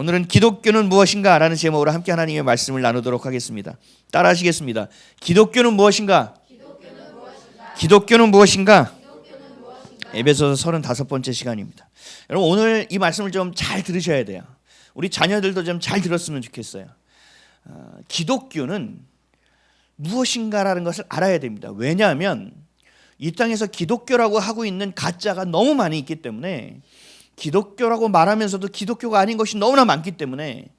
오늘은 기독교는 무엇인가? 라는 제목으로 함께 하나님의 말씀을 나누도록 하겠습니다. 따라 하시겠습니다. 기독교는 무엇인가? 기독교는 무엇인가? 에베소서 35번째 시간입니다. 여러분, 오늘 이 말씀을 좀 잘 들으셔야 돼요. 우리 자녀들도 좀 잘 들었으면 좋겠어요. 기독교는 무엇인가라는 것을 알아야 됩니다. 왜냐하면 이 땅에서 기독교라고 하고 있는 가짜가 너무 많이 있기 때문에, 기독교라고 말하면서도 기독교가 아닌 것이 너무나 많기 때문에,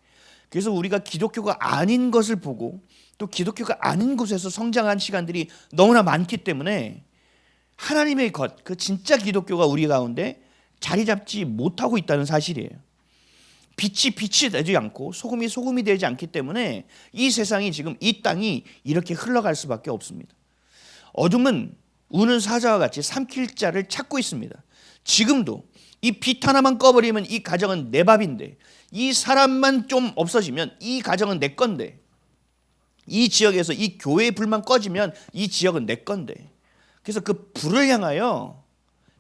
그래서 우리가 기독교가 아닌 것을 보고 또 기독교가 아닌 곳에서 성장한 시간들이 너무나 많기 때문에 하나님의 것, 그 진짜 기독교가 우리 가운데 자리 잡지 못하고 있다는 사실이에요. 빛이 빛이 되지 않고 소금이 소금이 되지 않기 때문에 이 세상이, 지금 이 땅이 이렇게 흘러갈 수밖에 없습니다. 어둠은 우는 사자와 같이 삼킬 자를 찾고 있습니다. 지금도 이 빛 하나만 꺼버리면 이 가정은 내 밥인데, 이 사람만 좀 없어지면 이 가정은 내 건데, 이 지역에서 이 교회의 불만 꺼지면 이 지역은 내 건데, 그래서 그 불을 향하여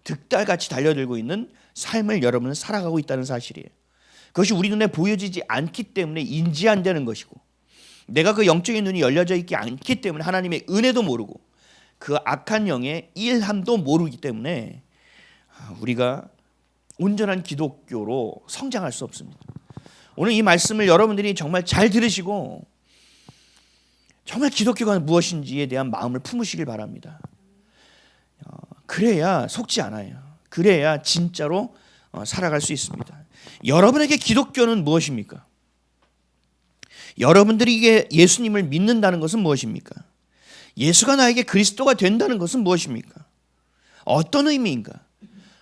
득달같이 달려들고 있는 삶을 여러분은 살아가고 있다는 사실이에요. 그것이 우리 눈에 보여지지 않기 때문에 인지 안 되는 것이고, 내가 그 영적인 눈이 열려져 있지 않기 때문에 하나님의 은혜도 모르고 그 악한 영의 일함도 모르기 때문에 우리가 온전한 기독교로 성장할 수 없습니다. 오늘 이 말씀을 여러분들이 정말 잘 들으시고 정말 기독교가 무엇인지에 대한 마음을 품으시길 바랍니다. 그래야 속지 않아요. 그래야 진짜로 살아갈 수 있습니다. 여러분에게 기독교는 무엇입니까? 여러분들이 이게 예수님을 믿는다는 것은 무엇입니까? 예수가 나에게 그리스도가 된다는 것은 무엇입니까? 어떤 의미인가?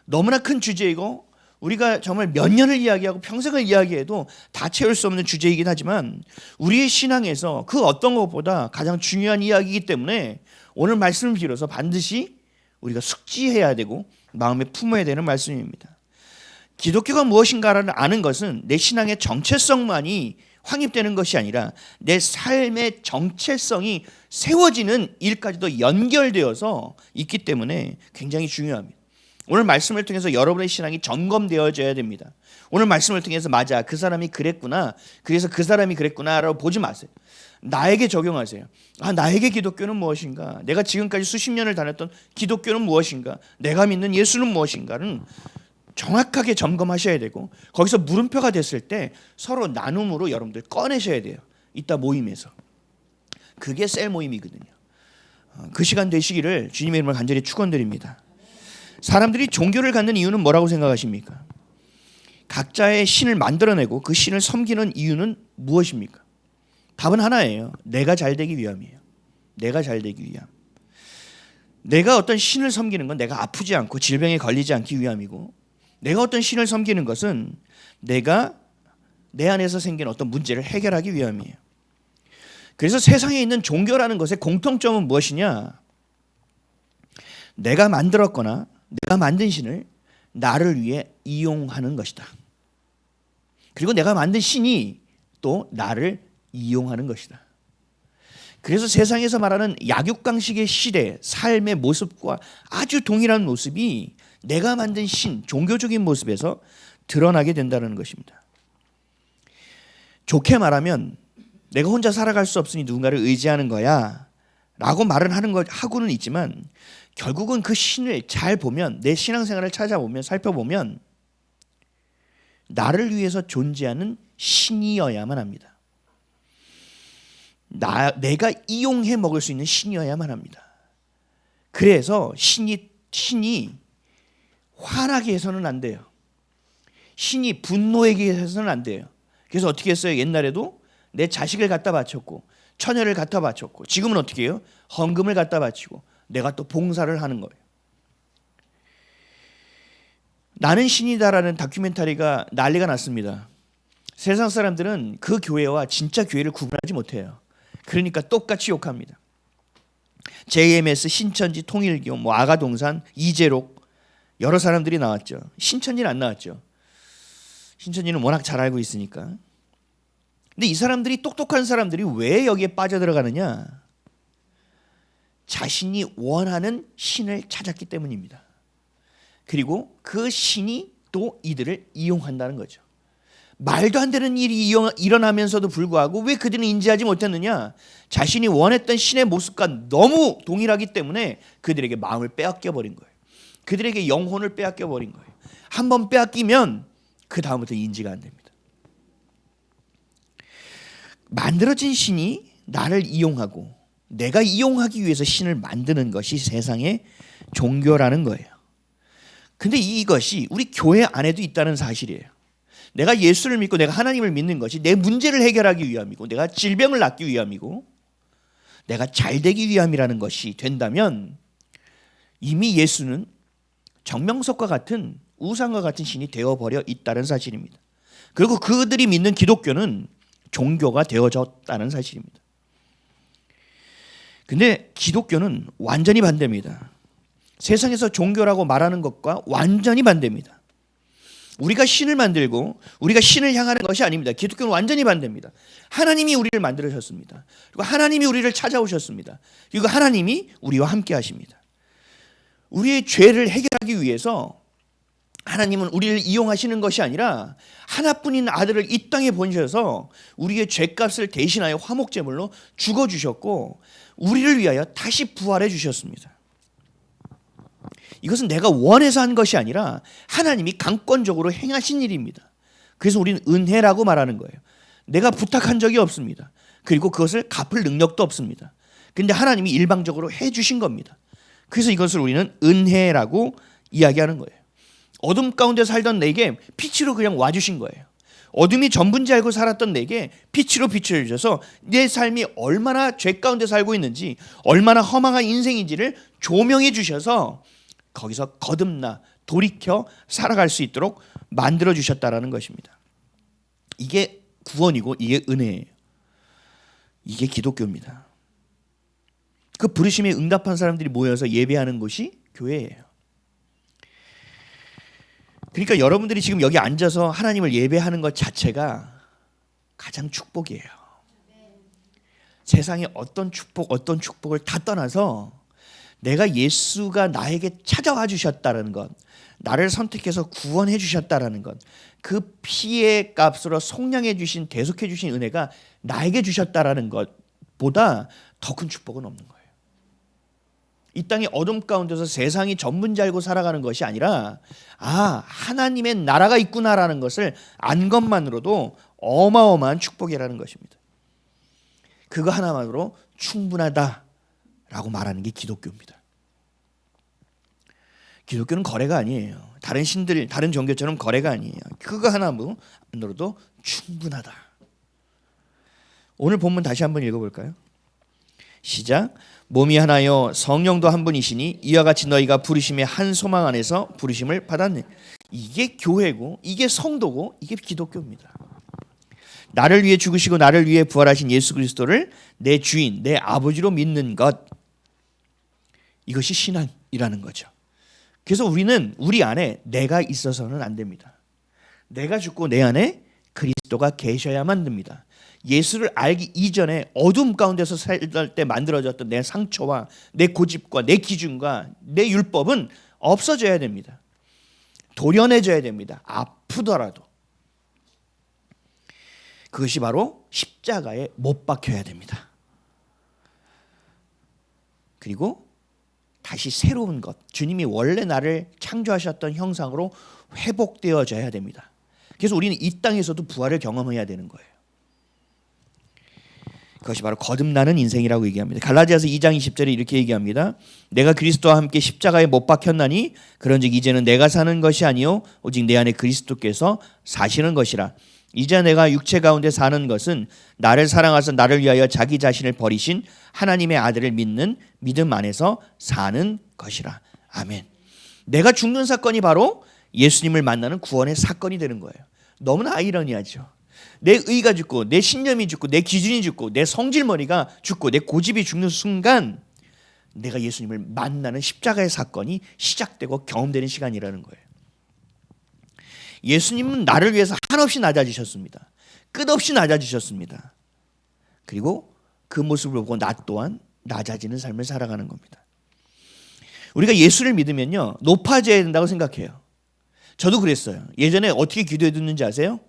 너무나 큰 주제이고 우리가 정말 몇 년을 이야기하고 평생을 이야기해도 다 채울 수 없는 주제이긴 하지만, 우리의 신앙에서 그 어떤 것보다 가장 중요한 이야기이기 때문에 오늘 말씀을 빌어서 반드시 우리가 숙지해야 되고 마음에 품어야 되는 말씀입니다. 기독교가 무엇인가를 아는 것은 내 신앙의 정체성만이 확립되는 것이 아니라 내 삶의 정체성이 세워지는 일까지도 연결되어서 있기 때문에 굉장히 중요합니다. 오늘 말씀을 통해서 여러분의 신앙이 점검되어져야 됩니다. 오늘 말씀을 통해서 맞아, 그 사람이 그랬구나, 그래서 그 사람이 그랬구나라고 보지 마세요. 나에게 적용하세요. 나에게 기독교는 무엇인가? 내가 지금까지 수십 년을 다녔던 기독교는 무엇인가? 내가 믿는 예수는 무엇인가는 정확하게 점검하셔야 되고, 거기서 물음표가 됐을 때 서로 나눔으로 여러분들 꺼내셔야 돼요. 이따 모임에서. 그게 셀 모임이거든요. 그 시간 되시기를 주님의 이름으로 간절히 축원드립니다. 사람들이 종교를 갖는 이유는 뭐라고 생각하십니까? 각자의 신을 만들어내고 그 신을 섬기는 이유는 무엇입니까? 답은 하나예요. 내가 잘 되기 위함이에요. 내가 잘 되기 위함. 내가 어떤 신을 섬기는 건 내가 아프지 않고 질병에 걸리지 않기 위함이고, 내가 어떤 신을 섬기는 것은 내가 내 안에서 생긴 어떤 문제를 해결하기 위함이에요. 그래서 세상에 있는 종교라는 것의 공통점은 무엇이냐? 내가 만들었거나 내가 만든 신을 나를 위해 이용하는 것이다. 그리고 내가 만든 신이 또 나를 이용하는 것이다. 그래서 세상에서 말하는 약육강식의 시대, 삶의 모습과 아주 동일한 모습이 내가 만든 신, 종교적인 모습에서 드러나게 된다는 것입니다. 좋게 말하면 내가 혼자 살아갈 수 없으니 누군가를 의지하는 거야 라고 말은 하는 것 하고는 있지만, 결국은 그 신을 잘 보면, 내 신앙생활을 찾아보면, 살펴보면 나를 위해서 존재하는 신이어야만 합니다. 내가 이용해 먹을 수 있는 신이어야만 합니다. 그래서 신이 화나게 해서는 안 돼요. 신이 분노하게 해서는 안 돼요. 그래서 어떻게 했어요? 옛날에도 내 자식을 갖다 바쳤고 처녀를 갖다 바쳤고, 지금은 어떻게 해요? 헌금을 갖다 바치고 내가 또 봉사를 하는 거예요. 나는 신이다라는 다큐멘터리가 난리가 났습니다. 세상 사람들은 그 교회와 진짜 교회를 구분하지 못해요. 그러니까 똑같이 욕합니다. JMS, 신천지, 통일교, 아가동산, 이재록, 여러 사람들이 나왔죠. 신천지는 안 나왔죠. 신천지는 워낙 잘 알고 있으니까. 근데 이 사람들이, 똑똑한 사람들이 왜 여기에 빠져들어가느냐? 자신이 원하는 신을 찾았기 때문입니다. 그리고 그 신이 또 이들을 이용한다는 거죠. 말도 안 되는 일이 일어나면서도 불구하고 왜 그들은 인지하지 못했느냐? 자신이 원했던 신의 모습과 너무 동일하기 때문에 그들에게 마음을 빼앗겨 버린 거예요. 그들에게 영혼을 빼앗겨 버린 거예요. 한번 빼앗기면 그 다음부터 인지가 안 됩니다. 만들어진 신이 나를 이용하고 내가 이용하기 위해서 신을 만드는 것이 세상의 종교라는 거예요. 근데 이것이 우리 교회 안에도 있다는 사실이에요. 내가 예수를 믿고 내가 하나님을 믿는 것이 내 문제를 해결하기 위함이고 내가 질병을 낫기 위함이고 내가 잘 되기 위함이라는 것이 된다면 이미 예수는 정명석과 같은 우상과 같은 신이 되어버려 있다는 사실입니다. 그리고 그들이 믿는 기독교는 종교가 되어졌다는 사실입니다. 근데 기독교는 완전히 반대입니다. 세상에서 종교라고 말하는 것과 완전히 반대입니다. 우리가 신을 만들고 우리가 신을 향하는 것이 아닙니다. 기독교는 완전히 반대입니다. 하나님이 우리를 만들으셨습니다. 그리고 하나님이 우리를 찾아오셨습니다. 그리고 하나님이 우리와 함께 하십니다. 우리의 죄를 해결하기 위해서 하나님은 우리를 이용하시는 것이 아니라 하나뿐인 아들을 이 땅에 보내셔서 우리의 죄값을 대신하여 화목제물로 죽어주셨고 우리를 위하여 다시 부활해 주셨습니다. 이것은 내가 원해서 한 것이 아니라 하나님이 강권적으로 행하신 일입니다. 그래서 우리는 은혜라고 말하는 거예요. 내가 부탁한 적이 없습니다. 그리고 그것을 갚을 능력도 없습니다. 그런데 하나님이 일방적으로 해주신 겁니다. 그래서 이것을 우리는 은혜라고 이야기하는 거예요. 어둠 가운데 살던 내게 빛으로 그냥 와주신 거예요. 어둠이 전부인지 알고 살았던 내게 빛으로 빛을 주셔서 내 삶이 얼마나 죄 가운데 살고 있는지 얼마나 허망한 인생인지를 조명해 주셔서 거기서 거듭나 돌이켜 살아갈 수 있도록 만들어 주셨다라는 것입니다. 이게 구원이고 이게 은혜예요. 이게 기독교입니다. 그 부르심에 응답한 사람들이 모여서 예배하는 곳이 교회예요. 그러니까 여러분들이 지금 여기 앉아서 하나님을 예배하는 것 자체가 가장 축복이에요. 세상에 어떤 축복을 다 떠나서 내가 예수가 나에게 찾아와 주셨다는 것, 나를 선택해서 구원해 주셨다는 것, 그 피의 값으로 속량해 주신 대속해 주신 은혜가 나에게 주셨다는 것보다 더 큰 축복은 없는 거예요. 이 땅의 어둠 가운데서 세상이 전부인지 알고 살아가는 것이 아니라 하나님의 나라가 있구나라는 것을 안 것만으로도 어마어마한 축복이라는 것입니다. 그거 하나만으로 충분하다라고 말하는 게 기독교입니다. 기독교는 거래가 아니에요. 다른 신들, 다른 종교처럼 거래가 아니에요. 그거 하나만으로도 충분하다. 오늘 본문 다시 한번 읽어볼까요? 시작. 몸이 하나요 성령도 한 분이시니 이와 같이 너희가 부르심의 한 소망 안에서 부르심을 받았네. 이게 교회고 이게 성도고 이게 기독교입니다. 나를 위해 죽으시고 나를 위해 부활하신 예수 그리스도를 내 주인, 내 아버지로 믿는 것, 이것이 신앙이라는 거죠. 그래서 우리는 우리 안에 내가 있어서는 안 됩니다. 내가 죽고 내 안에 그리스도가 계셔야만 됩니다. 예수를 알기 이전에 어둠 가운데서 살 때 만들어졌던 내 상처와 내 고집과 내 기준과 내 율법은 없어져야 됩니다. 도려내져야 됩니다. 아프더라도. 그것이 바로 십자가에 못 박혀야 됩니다. 그리고 다시 새로운 것, 주님이 원래 나를 창조하셨던 형상으로 회복되어져야 됩니다. 그래서 우리는 이 땅에서도 부활을 경험해야 되는 거예요. 그것이 바로 거듭나는 인생이라고 얘기합니다. 갈라디아서 2장 20절에 이렇게 얘기합니다. 내가 그리스도와 함께 십자가에 못 박혔나니 그런즉 이제는 내가 사는 것이 아니요 오직 내 안에 그리스도께서 사시는 것이라. 이제 내가 육체 가운데 사는 것은 나를 사랑하사 나를 위하여 자기 자신을 버리신 하나님의 아들을 믿는 믿음 안에서 사는 것이라. 아멘. 내가 죽는 사건이 바로 예수님을 만나는 구원의 사건이 되는 거예요. 너무나 아이러니하죠. 내 의가 죽고 내 신념이 죽고 내 기준이 죽고 내 성질머리가 죽고 내 고집이 죽는 순간 내가 예수님을 만나는 십자가의 사건이 시작되고 경험되는 시간이라는 거예요. 예수님은 나를 위해서 한없이 낮아지셨습니다. 끝없이 낮아지셨습니다. 그리고 그 모습을 보고 나 또한 낮아지는 삶을 살아가는 겁니다. 우리가 예수를 믿으면요 높아져야 된다고 생각해요. 저도 그랬어요. 예전에 어떻게 기도해 듣는지 아세요?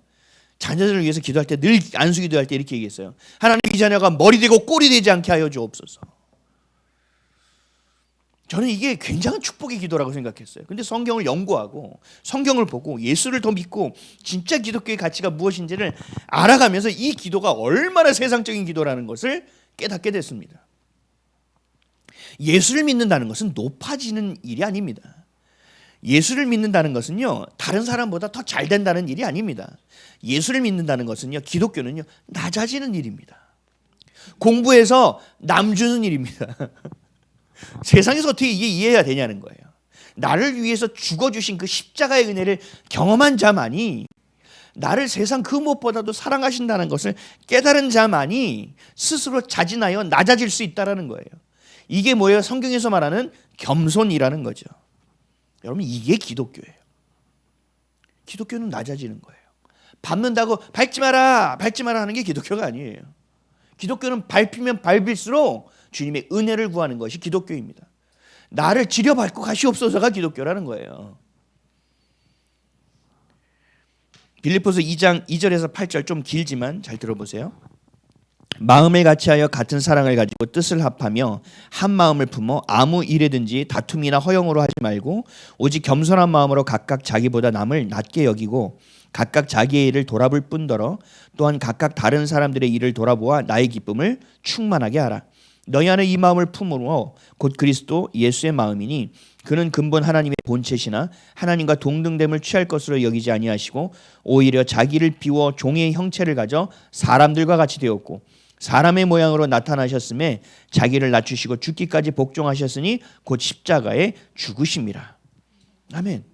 자녀들을 위해서 기도할 때 늘 안수 기도할 때 이렇게 얘기했어요. 하나님 이 자녀가 머리 되고 꼬리 되지 않게 하여 주옵소서. 저는 이게 굉장한 축복의 기도라고 생각했어요. 근데 성경을 연구하고 성경을 보고 예수를 더 믿고 진짜 기독교의 가치가 무엇인지를 알아가면서 이 기도가 얼마나 세상적인 기도라는 것을 깨닫게 됐습니다. 예수를 믿는다는 것은 높아지는 일이 아닙니다. 예수를 믿는다는 것은요, 다른 사람보다 더 잘 된다는 일이 아닙니다. 예수를 믿는다는 것은요, 기독교는요, 낮아지는 일입니다. 공부해서 남 주는 일입니다. 세상에서 어떻게 이게 이해가 되냐는 거예요. 나를 위해서 죽어주신 그 십자가의 은혜를 경험한 자만이, 나를 세상 그 무엇보다도 사랑하신다는 것을 깨달은 자만이 스스로 자진하여 낮아질 수 있다는 거예요. 이게 뭐예요? 성경에서 말하는 겸손이라는 거죠. 여러분, 이게 기독교예요. 기독교는 낮아지는 거예요. 밟는다고 밟지 마라 하는 게 기독교가 아니에요. 기독교는 밟히면 밟을수록 주님의 은혜를 구하는 것이 기독교입니다. 나를 지려밟고 가시옵소서가 기독교라는 거예요. 빌립보서 2장 2절에서 8절 좀 길지만 잘 들어보세요. 마음을 같이하여 같은 사랑을 가지고 뜻을 합하며 한 마음을 품어 아무 일에든지 다툼이나 허영으로 하지 말고 오직 겸손한 마음으로 각각 자기보다 남을 낮게 여기고 각각 자기의 일을 돌아볼 뿐더러 또한 각각 다른 사람들의 일을 돌아보아 나의 기쁨을 충만하게 하라. 너희 안에 이 마음을 품으로 곧 그리스도 예수의 마음이니 그는 근본 하나님의 본체시나 하나님과 동등됨을 취할 것으로 여기지 아니하시고 오히려 자기를 비워 종의 형체를 가져 사람들과 같이 되었고 사람의 모양으로 나타나셨음에 자기를 낮추시고 죽기까지 복종하셨으니 곧 십자가에 죽으심이라. 아멘.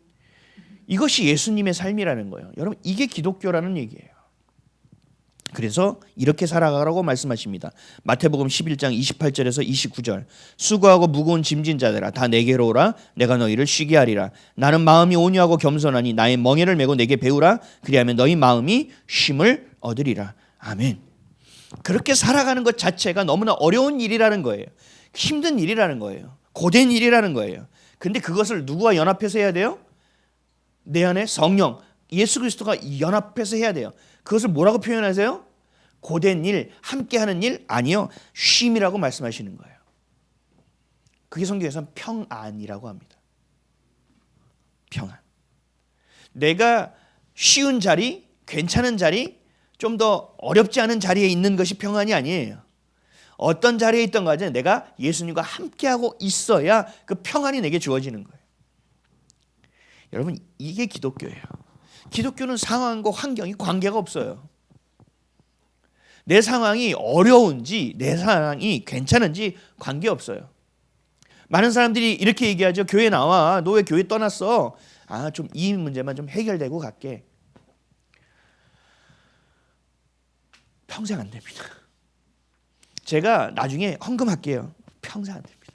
이것이 예수님의 삶이라는 거예요. 여러분, 이게 기독교라는 얘기예요. 그래서 이렇게 살아가라고 말씀하십니다. 마태복음 11장 28절에서 29절. 수고하고 무거운 짐진 자들아 다 내게로 오라. 내가 너희를 쉬게 하리라. 나는 마음이 온유하고 겸손하니 나의 멍에를 메고 내게 배우라. 그리하면 너희 마음이 쉼을 얻으리라. 아멘. 그렇게 살아가는 것 자체가 너무나 어려운 일이라는 거예요. 힘든 일이라는 거예요. 고된 일이라는 거예요. 근데 그것을 누구와 연합해서 해야 돼요? 내 안에 성령, 예수 그리스도가 연합해서 해야 돼요. 그것을 뭐라고 표현하세요? 고된 일, 함께하는 일? 아니요. 쉼이라고 말씀하시는 거예요. 그게 성경에서는 평안이라고 합니다. 평안. 내가 쉬운 자리, 괜찮은 자리, 좀 더 어렵지 않은 자리에 있는 것이 평안이 아니에요. 어떤 자리에 있던 가지 내가 예수님과 함께하고 있어야 그 평안이 내게 주어지는 거예요. 여러분, 이게 기독교예요. 기독교는 상황과 환경이 관계가 없어요. 내 상황이 어려운지 내 상황이 괜찮은지 관계없어요. 많은 사람들이 이렇게 얘기하죠. 교회 나와. 너 왜 교회 떠났어? 좀 이 문제만 좀 해결되고 갈게. 평생 안 됩니다. 제가 나중에 헌금할게요. 평생 안 됩니다.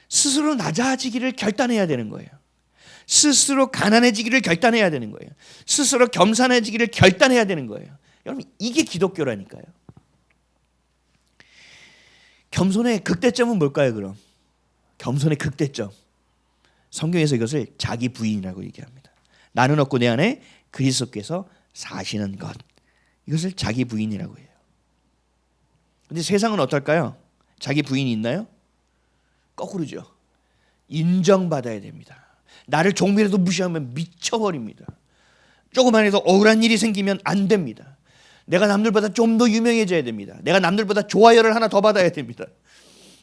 스스로 낮아지기를 결단해야 되는 거예요. 스스로 가난해지기를 결단해야 되는 거예요. 스스로 겸손해지기를 결단해야 되는 거예요. 여러분, 이게 기독교라니까요. 겸손의 극대점은 뭘까요, 그럼? 겸손의 극대점. 성경에서 이것을 자기 부인이라고 얘기합니다. 나는 없고 내 안에 그리스도께서 사시는 것. 이것을 자기 부인이라고 해요. 근데 세상은 어떨까요? 자기 부인이 있나요? 거꾸로죠. 인정받아야 됩니다. 나를 조금이라도 무시하면 미쳐버립니다. 조금만 해도 억울한 일이 생기면 안 됩니다. 내가 남들보다 좀 더 유명해져야 됩니다. 내가 남들보다 좋아요를 하나 더 받아야 됩니다.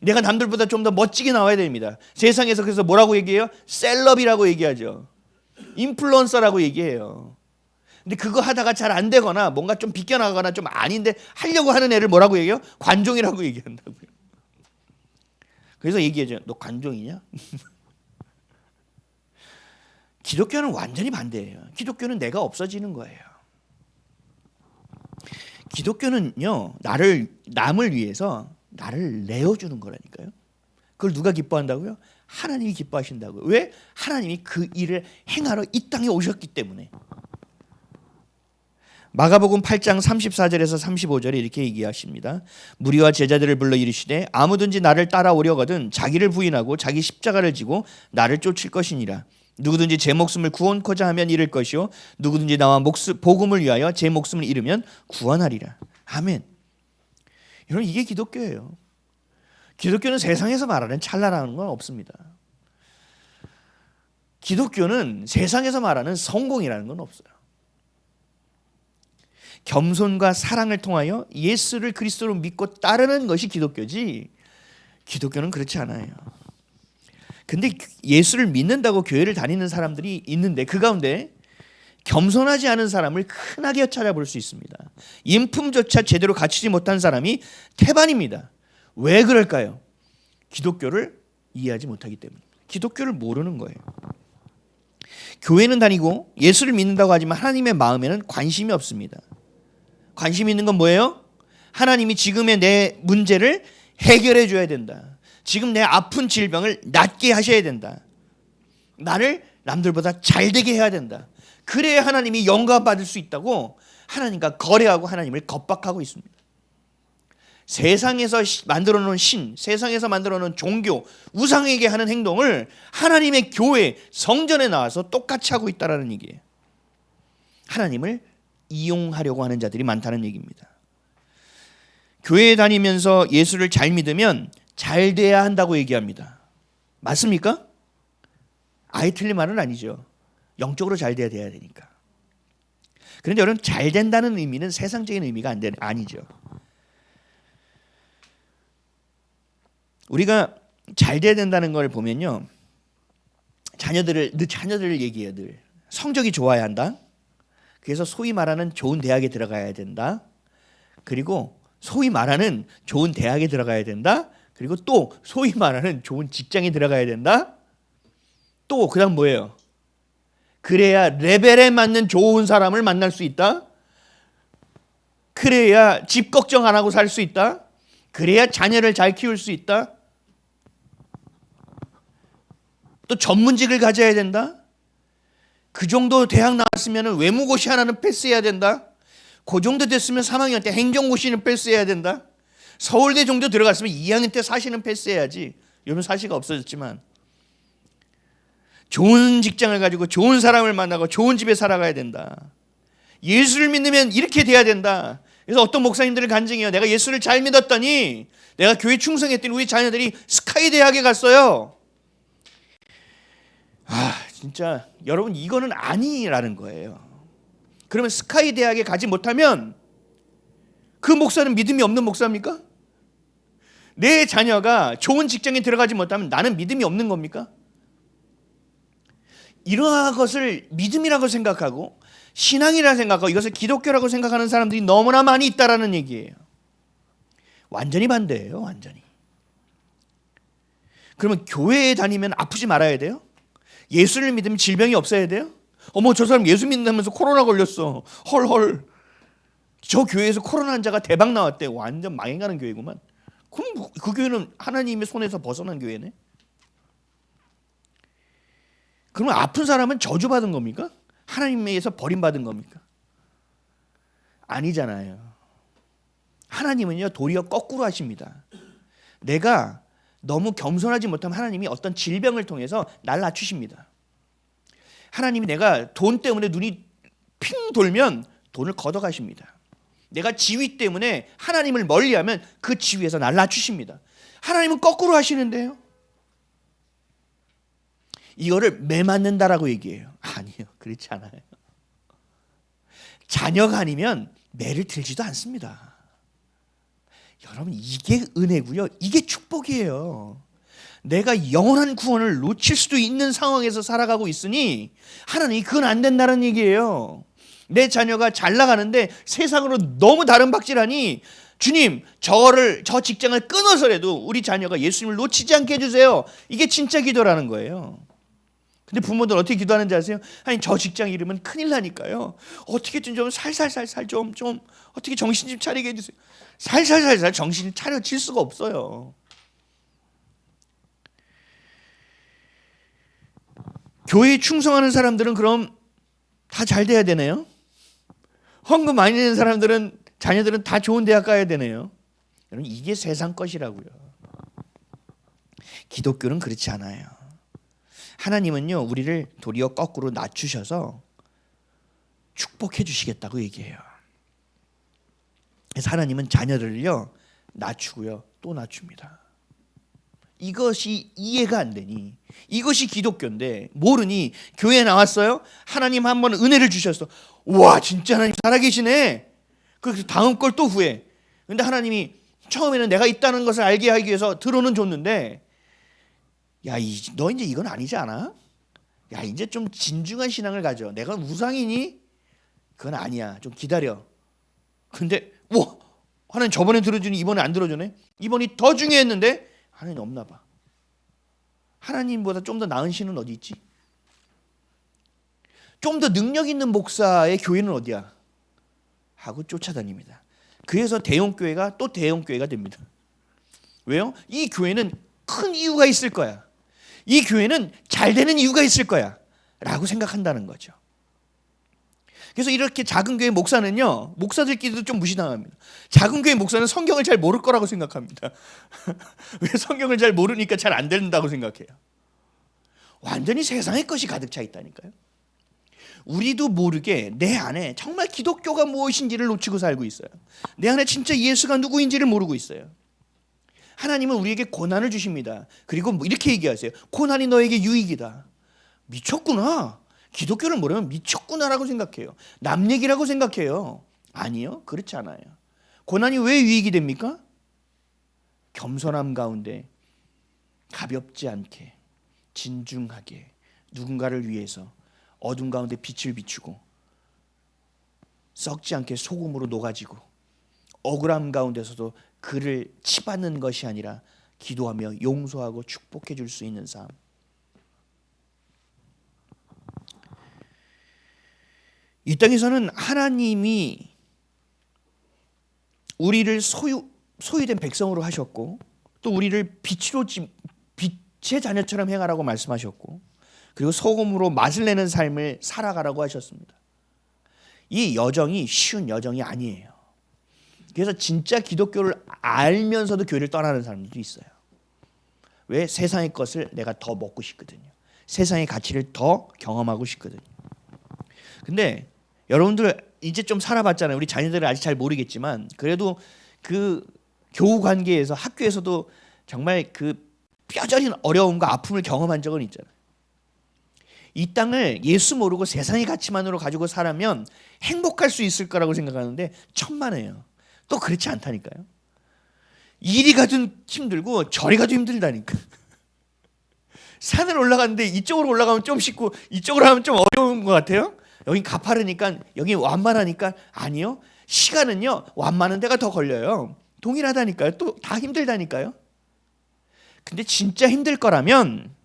내가 남들보다 좀 더 멋지게 나와야 됩니다. 세상에서 그래서 뭐라고 얘기해요? 셀럽이라고 얘기하죠. 인플루언서라고 얘기해요. 근데 그거 하다가 잘 안 되거나 뭔가 좀 비껴나가거나 좀 아닌데 하려고 하는 애를 뭐라고 얘기해요? 관종이라고 얘기한다고요. 그래서 얘기하죠. 너 관종이냐? 기독교는 완전히 반대예요. 기독교는 내가 없어지는 거예요. 기독교는요, 남을 위해서 나를 내어주는 거라니까요. 그걸 누가 기뻐한다고요? 하나님이 기뻐하신다고요. 왜? 하나님이 그 일을 행하러 이 땅에 오셨기 때문에. 마가복음 8장 34절에서 35절에 이렇게 얘기하십니다. 무리와 제자들을 불러 이르시되 아무든지 나를 따라오려거든 자기를 부인하고 자기 십자가를 지고 나를 쫓을 것이니라. 누구든지 제 목숨을 구원코자 하면 잃을 것이요 누구든지 나와 복음을 위하여 제 목숨을 잃으면 구원하리라. 아멘. 여러분, 이게 기독교예요. 기독교는 세상에서 말하는 찰나라는 건 없습니다. 기독교는 세상에서 말하는 성공이라는 건 없어요. 겸손과 사랑을 통하여 예수를 그리스도로 믿고 따르는 것이 기독교지, 기독교는 그렇지 않아요. 근데 예수를 믿는다고 교회를 다니는 사람들이 있는데 그 가운데 겸손하지 않은 사람을 흔하게 찾아볼 수 있습니다. 인품조차 제대로 갖추지 못한 사람이 태반입니다. 왜 그럴까요? 기독교를 이해하지 못하기 때문입니다. 기독교를 모르는 거예요. 교회는 다니고 예수를 믿는다고 하지만 하나님의 마음에는 관심이 없습니다. 관심 있는 건 뭐예요? 하나님이 지금의 내 문제를 해결해 줘야 된다. 지금 내 아픈 질병을 낫게 하셔야 된다. 나를 남들보다 잘 되게 해야 된다. 그래야 하나님이 영광 받을 수 있다고 하나님과 거래하고 하나님을 겁박하고 있습니다. 세상에서 만들어 놓은 신, 세상에서 만들어 놓은 종교, 우상에게 하는 행동을 하나님의 교회, 성전에 나와서 똑같이 하고 있다는 얘기예요. 하나님을 이용하려고 하는 자들이 많다는 얘기입니다. 교회에 다니면서 예수를 잘 믿으면 잘 돼야 한다고 얘기합니다. 맞습니까? 아예 틀린 말은 아니죠. 영적으로 잘 돼야 되니까. 그런데 여러분, 잘 된다는 의미는 세상적인 의미가 아니죠. 우리가 잘 돼야 된다는 걸 보면요, 자녀들을 얘기해요. 늘 성적이 좋아야 한다. 그래서 소위 말하는 좋은 대학에 들어가야 된다. 그리고 소위 말하는 좋은 대학에 들어가야 된다. 그리고 또 소위 말하는 좋은 직장에 들어가야 된다. 또 그다음 뭐예요? 그래야 레벨에 맞는 좋은 사람을 만날 수 있다. 그래야 집 걱정 안 하고 살 수 있다. 그래야 자녀를 잘 키울 수 있다. 또 전문직을 가져야 된다. 그 정도 대학 나왔으면 외무고시 하나는 패스해야 된다. 그 정도 됐으면 3학년 때 행정고시는 패스해야 된다. 서울대 정도 들어갔으면 2학년 때 사시는 패스해야지. 요즘 사시가 없어졌지만 좋은 직장을 가지고 좋은 사람을 만나고 좋은 집에 살아가야 된다. 예수를 믿으면 이렇게 돼야 된다. 그래서 어떤 목사님들을 간증해요. 내가 예수를 잘 믿었더니, 내가 교회 충성했더니 우리 자녀들이 스카이 대학에 갔어요. 진짜 여러분, 이거는 아니라는 거예요. 그러면 스카이 대학에 가지 못하면 그 목사는 믿음이 없는 목사입니까? 내 자녀가 좋은 직장에 들어가지 못하면 나는 믿음이 없는 겁니까? 이러한 것을 믿음이라고 생각하고 신앙이라고 생각하고 이것을 기독교라고 생각하는 사람들이 너무나 많이 있다라는 얘기예요. 완전히 반대예요. 완전히. 그러면 교회에 다니면 아프지 말아야 돼요? 예수를 믿으면 질병이 없어야 돼요? 어머, 저 사람 예수 믿는다면서 코로나 걸렸어. 헐. 저 교회에서 코로나 환자가 대박 나왔대. 완전 망해가는 교회구만. 그럼 그 교회는 하나님의 손에서 벗어난 교회네. 그러면 아픈 사람은 저주받은 겁니까? 하나님에게서 버림받은 겁니까? 아니잖아요. 하나님은요, 도리어 거꾸로 하십니다. 내가 너무 겸손하지 못하면 하나님이 어떤 질병을 통해서 날 낮추십니다. 하나님이 내가 돈 때문에 눈이 핑 돌면 돈을 걷어가십니다. 내가 지위 때문에 하나님을 멀리하면 그 지위에서 날 낮추십니다. 하나님은 거꾸로 하시는데요. 이거를 매 맞는다라고 얘기해요. 아니요, 그렇지 않아요. 자녀가 아니면 매를 들지도 않습니다. 여러분, 이게 은혜고요. 이게 축복이에요. 내가 영원한 구원을 놓칠 수도 있는 상황에서 살아가고 있으니 하나님이 그건 안 된다는 얘기예요. 내 자녀가 잘 나가는데 세상으로 너무 다른 박질하니 주님, 저 직장을 끊어서라도 우리 자녀가 예수님을 놓치지 않게 해주세요. 이게 진짜 기도라는 거예요. 근데 부모들 어떻게 기도하는지 아세요? 아니, 저 직장 잃으면 큰일 나니까요. 어떻게든 좀 살살살살 좀 어떻게 정신 좀 차리게 해주세요. 살살살살 정신을 차려질 수가 없어요. 교회에 충성하는 사람들은 그럼 다 잘 돼야 되네요. 헌금 많이 내는 사람들은, 자녀들은 다 좋은 대학 가야 되네요. 여러분, 이게 세상 것이라고요. 기독교는 그렇지 않아요. 하나님은요 우리를 도리어 거꾸로 낮추셔서 축복해 주시겠다고 얘기해요. 그래서 하나님은 자녀들을요 낮추고요 또 낮춥니다. 이것이 이해가 안 되니, 이것이 기독교인데 모르니 교회에 나왔어요. 하나님 한번 은혜를 주셨어. 와 진짜 하나님 살아계시네. 그래서 다음 걸 또 후회. 근데 하나님이 처음에는 내가 있다는 것을 알게 하기 위해서 들어는 줬는데, 야, 너 이제 이건 아니지 않아? 야, 이제 좀 진중한 신앙을 가져. 내가 우상이니? 그건 아니야. 좀 기다려. 근데 와, 하나님 저번에 들어주니 이번에 안 들어주네. 이번이 더 중요했는데 하나님 없나 봐. 하나님보다 좀 더 나은 신은 어디 있지? 좀 더 능력 있는 목사의 교회는 어디야? 하고 쫓아다닙니다. 그래서 대형교회가 또 대형교회가 됩니다. 왜요? 이 교회는 큰 이유가 있을 거야. 이 교회는 잘 되는 이유가 있을 거야 라고 생각한다는 거죠. 그래서 이렇게 작은 교회 목사는요, 목사들끼리도 좀 무시당합니다. 작은 교회 목사는 성경을 잘 모를 거라고 생각합니다. 왜? 성경을 잘 모르니까 잘 안 된다고 생각해요. 완전히 세상의 것이 가득 차 있다니까요. 우리도 모르게 내 안에 정말 기독교가 무엇인지를 놓치고 살고 있어요. 내 안에 진짜 예수가 누구인지를 모르고 있어요. 하나님은 우리에게 고난을 주십니다. 그리고 이렇게 얘기하세요. 고난이 너에게 유익이다. 미쳤구나. 기독교를 모르면 미쳤구나라고 생각해요. 남 얘기라고 생각해요. 아니요, 그렇지 않아요. 고난이 왜 유익이 됩니까? 겸손함 가운데 가볍지 않게 진중하게 누군가를 위해서 어둠 가운데 빛을 비추고 썩지 않게 소금으로 녹아지고 억울함 가운데서도 그를 치받는 것이 아니라 기도하며 용서하고 축복해 줄 수 있는 삶. 이 땅에서는 하나님이 우리를 소유된 백성으로 하셨고 또 우리를 빛의 자녀처럼 행하라고 말씀하셨고 그리고 소금으로 맛을 내는 삶을 살아가라고 하셨습니다. 이 여정이 쉬운 여정이 아니에요. 그래서 진짜 기독교를 알면서도 교회를 떠나는 사람들도 있어요. 왜? 세상의 것을 내가 더 먹고 싶거든요. 세상의 가치를 더 경험하고 싶거든요. 근데 여러분들 이제 좀 살아봤잖아요. 우리 자녀들은 아직 잘 모르겠지만 그래도 그 교우 관계에서 학교에서도 정말 그 뼈저린 어려움과 아픔을 경험한 적은 있잖아요. 이 땅을 예수 모르고 세상의 가치만으로 가지고 살면 행복할 수 있을 거라고 생각하는데 천만에요. 또 그렇지 않다니까요. 이리 가도 힘들고 저리 가도 힘들다니까. 산을 올라가는데 이쪽으로 올라가면 좀 쉽고 이쪽으로 하면 좀 어려운 것 같아요. 여긴 가파르니까 여기 완만하니까 아니요. 시간은요 완만한 데가 더 걸려요. 동일하다니까요. 또 다 힘들다니까요. 근데 진짜 힘들 거라면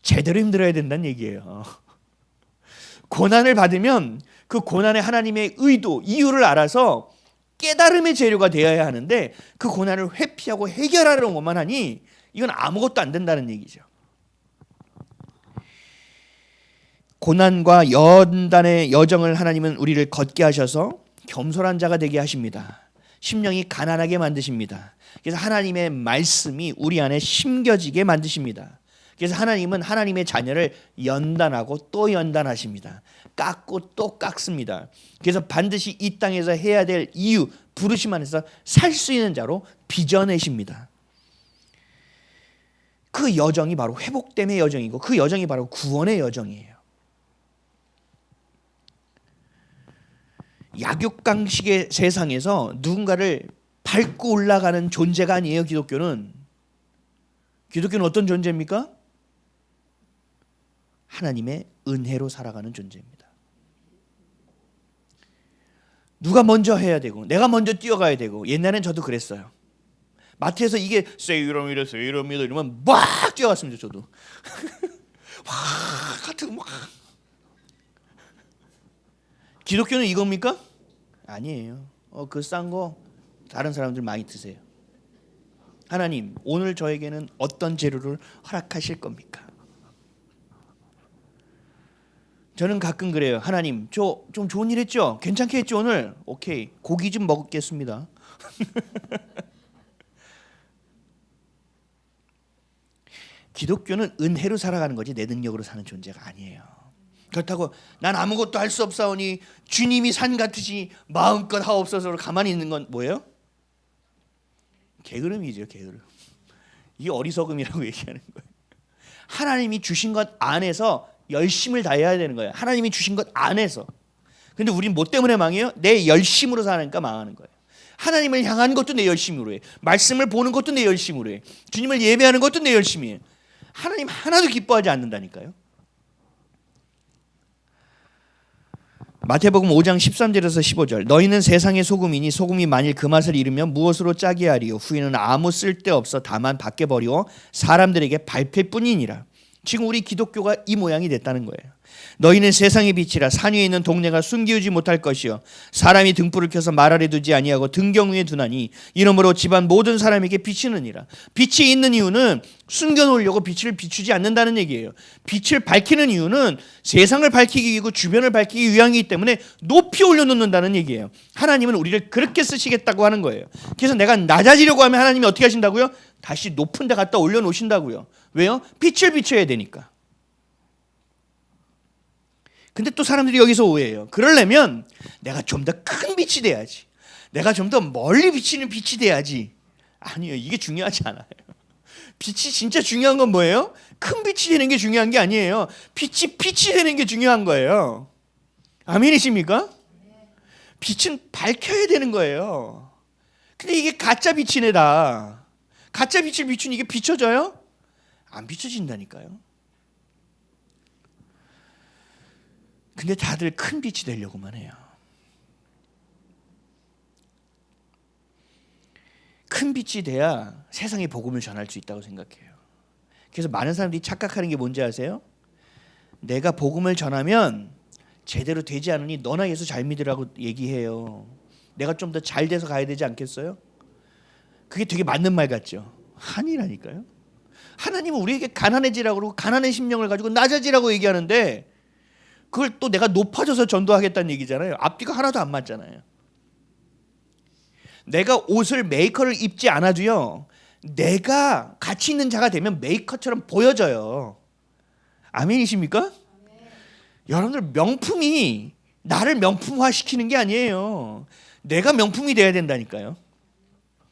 제대로 힘들어야 된다는 얘기예요. 고난을 받으면 그 고난에 하나님의 의도, 이유를 알아서 깨달음의 재료가 되어야 하는데 그 고난을 회피하고 해결하려는 것만 하니 이건 아무것도 안 된다는 얘기죠. 고난과 연단의 여정을 하나님은 우리를 걷게 하셔서 겸손한 자가 되게 하십니다. 심령이 가난하게 만드십니다. 그래서 하나님의 말씀이 우리 안에 심겨지게 만드십니다. 그래서 하나님은 하나님의 자녀를 연단하고 또 연단하십니다. 깎고 또 깎습니다. 그래서 반드시 이 땅에서 해야 될 이유, 부르심 안에서 살 수 있는 자로 빚어내십니다. 그 여정이 바로 회복됨의 여정이고 그 여정이 바로 구원의 여정이에요. 약육강식의 세상에서 누군가를 밟고 올라가는 존재가 아니에요. 기독교는 어떤 존재입니까? 하나님의 은혜로 살아가는 존재입니다. 누가 먼저 해야 되고 내가 먼저 뛰어가야 되고 옛날엔 저도 그랬어요. 마트에서 이게 세일합니다 이러면 막 뛰어갔습니다. 저도 와 같은 막. 기독교는 이겁니까? 아니에요. 그 싼 거 다른 사람들 많이 드세요. 하나님 오늘 저에게는 어떤 재료를 허락하실 겁니까? 저는 가끔 그래요. 하나님 저 좀 좋은 일 했죠? 괜찮게 했죠 오늘? 오케이 고기 좀 먹겠습니다. 기독교는 은혜로 살아가는 거지 내 능력으로 사는 존재가 아니에요. 그렇다고 난 아무것도 할 수 없사오니 주님이 산 같으시 마음껏 하옵소서로 가만히 있는 건 뭐예요? 게으름이죠. 게으름. 이게 어리석음이라고 얘기하는 거예요. 하나님이 주신 것 안에서 열심을 다해야 되는 거예요. 하나님이 주신 것 안에서. 근데 우린 뭐 때문에 망해요? 내 열심으로 사니까 망하는 거예요. 하나님을 향한 것도 내 열심으로 해. 말씀을 보는 것도 내 열심으로 해. 주님을 예배하는 것도 내 열심히 해. 하나님 하나도 기뻐하지 않는다니까요. 마태복음 5장 13절에서 15절 너희는 세상의 소금이니 소금이 만일 그 맛을 잃으면 무엇으로 짜게 하리요 후에는 아무 쓸데없어 다만 밖에 버리고 사람들에게 밟힐 뿐이니라. 지금 우리 기독교가 이 모양이 됐다는 거예요. 너희는 세상의 빛이라 산 위에 있는 동네가 숨기우지 못할 것이요 사람이 등불을 켜서 말 아래 두지 아니하고 등경 위에 두나니 이러므로 집안 모든 사람에게 비치느니라. 빛이 있는 이유는 숨겨놓으려고 빛을 비추지 않는다는 얘기예요. 빛을 밝히는 이유는 세상을 밝히기 위하고 주변을 밝히기 위함이기 때문에 높이 올려놓는다는 얘기예요. 하나님은 우리를 그렇게 쓰시겠다고 하는 거예요. 그래서 내가 낮아지려고 하면 하나님이 어떻게 하신다고요? 다시 높은 데 갖다 올려놓으신다고요. 왜요? 빛을 비춰야 되니까. 근데 또 사람들이 여기서 오해해요. 그러려면 내가 좀 더 큰 빛이 돼야지. 내가 좀 더 멀리 비치는 빛이 돼야지. 아니에요. 이게 중요하지 않아요. 빛이 진짜 중요한 건 뭐예요? 큰 빛이 되는 게 중요한 게 아니에요. 빛이 되는 게 중요한 거예요. 아멘이십니까? 빛은 밝혀야 되는 거예요. 근데 이게 가짜 빛이네 다. 가짜 빛을 비추니 이게 비춰져요? 안 비춰진다니까요. 근데 다들 큰 빛이 되려고만 해요. 큰 빛이 돼야 세상에 복음을 전할 수 있다고 생각해요. 그래서 많은 사람들이 착각하는 게 뭔지 아세요? 내가 복음을 전하면 제대로 되지 않으니 너나 예수 잘 믿으라고 얘기해요. 내가 좀 더 잘 돼서 가야 되지 않겠어요? 그게 되게 맞는 말 같죠? 아니라니까요. 하나님은 우리에게 가난해지라고 그러고 가난한 심령을 가지고 낮아지라고 얘기하는데 그걸 또 내가 높아져서 전도하겠다는 얘기잖아요. 앞뒤가 하나도 안 맞잖아요. 내가 옷을 메이커를 입지 않아도요. 내가 가치 있는 자가 되면 메이커처럼 보여져요. 아멘이십니까? 아멘. 여러분들 명품이 나를 명품화시키는 게 아니에요. 내가 명품이 돼야 된다니까요.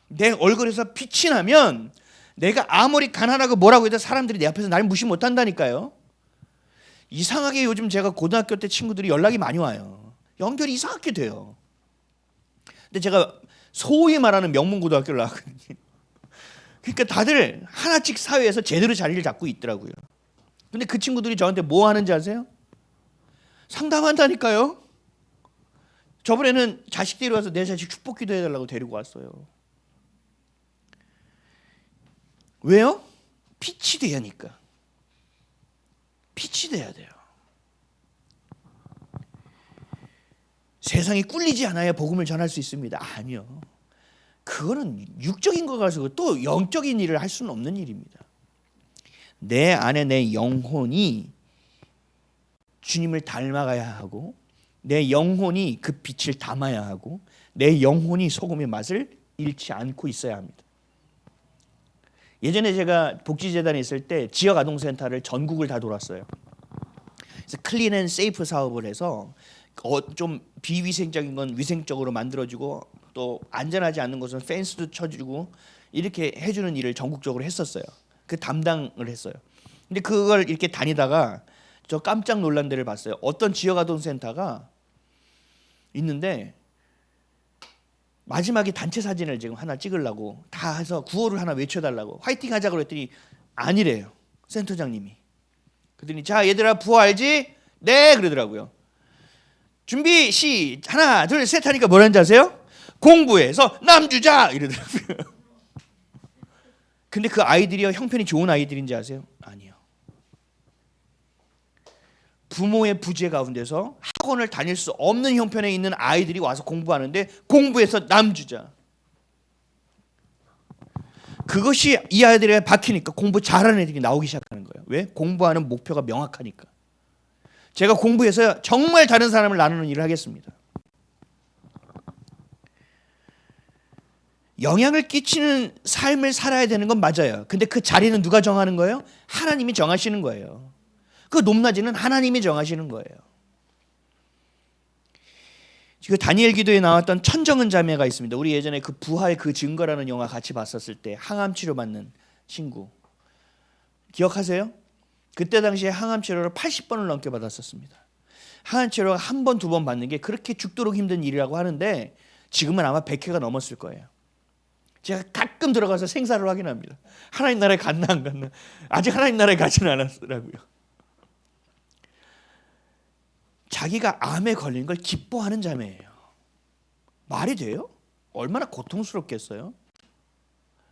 내 얼굴에서 빛이 나면 내가 아무리 가난하고 뭐라고 해도 사람들이 내 앞에서 날 무시 못한다니까요. 이상하게 요즘 제가 고등학교 때 친구들이 연락이 많이 와요. 연결이 이상하게 돼요. 근데 제가 소위 말하는 명문고등학교를 나왔거든요. 그러니까 다들 하나씩 사회에서 제대로 자리를 잡고 있더라고요. 근데 그 친구들이 저한테 뭐 하는지 아세요? 상담한다니까요. 저번에는 자식 데려와서 내 자식 축복기도 해달라고 데리고 왔어요. 왜요? 빛이 돼야 하니까. 빛이 돼야 돼요. 세상이 꿀리지 않아야 복음을 전할 수 있습니다. 아니요. 그거는 육적인 거 가지고 또 영적인 일을 할 수는 없는 일입니다. 내 안에 내 영혼이 주님을 닮아가야 하고 내 영혼이 그 빛을 담아야 하고 내 영혼이 소금의 맛을 잃지 않고 있어야 합니다. 예전에 제가 복지재단에 있을 때 지역아동센터를 전국을 다 돌았어요. 그래서 클린 앤 세이프 사업을 해서 좀 비위생적인 건 위생적으로 만들어주고 또 안전하지 않는 것은 펜스도 쳐주고 이렇게 해주는 일을 전국적으로 했었어요. 그 담당을 했어요. 근데 그걸 이렇게 다니다가 저 깜짝 놀란 데를 봤어요. 어떤 지역아동센터가 있는데 마지막에 단체 사진을 지금 하나 찍으려고 다 해서 구호를 하나 외쳐달라고 화이팅 하자고 그랬더니 아니래요. 센터장님이. 그랬더니 자 얘들아 부호 알지? 네 그러더라고요. 준비 시 하나 둘 셋 하니까 뭐라는지 아세요? 공부해서 남주자 이러더라고요. 근데 그 아이들이요 형편이 좋은 아이들인지 아세요? 아니요. 부모의 부재 가운데서 학원을 다닐 수 없는 형편에 있는 아이들이 와서 공부하는데 공부해서 남주자. 그것이 이 아이들에 박히니까 공부 잘하는 애들이 나오기 시작하는 거예요. 왜? 공부하는 목표가 명확하니까. 제가 공부해서 정말 다른 사람을 나누는 일을 하겠습니다. 영향을 끼치는 삶을 살아야 되는 건 맞아요. 근데 그 자리는 누가 정하는 거예요? 하나님이 정하시는 거예요. 그 높낮이는 하나님이 정하시는 거예요. 그 다니엘 기도에 나왔던 천정은 자매가 있습니다. 우리 예전에 그 부활 그 증거라는 영화 같이 봤었을 때 항암 치료 받는 친구 기억하세요? 그때 당시에 항암 치료를 80번을 넘게 받았었습니다. 항암 치료가 한 번, 두 번 받는 게 그렇게 죽도록 힘든 일이라고 하는데 지금은 아마 100회가 넘었을 거예요. 제가 가끔 들어가서 생사를 확인합니다. 하나님 나라에 갔나 안 갔나. 아직 하나님 나라에 가지는 않았더라고요. 자기가 암에 걸린 걸 기뻐하는 자매예요. 말이 돼요? 얼마나 고통스럽겠어요?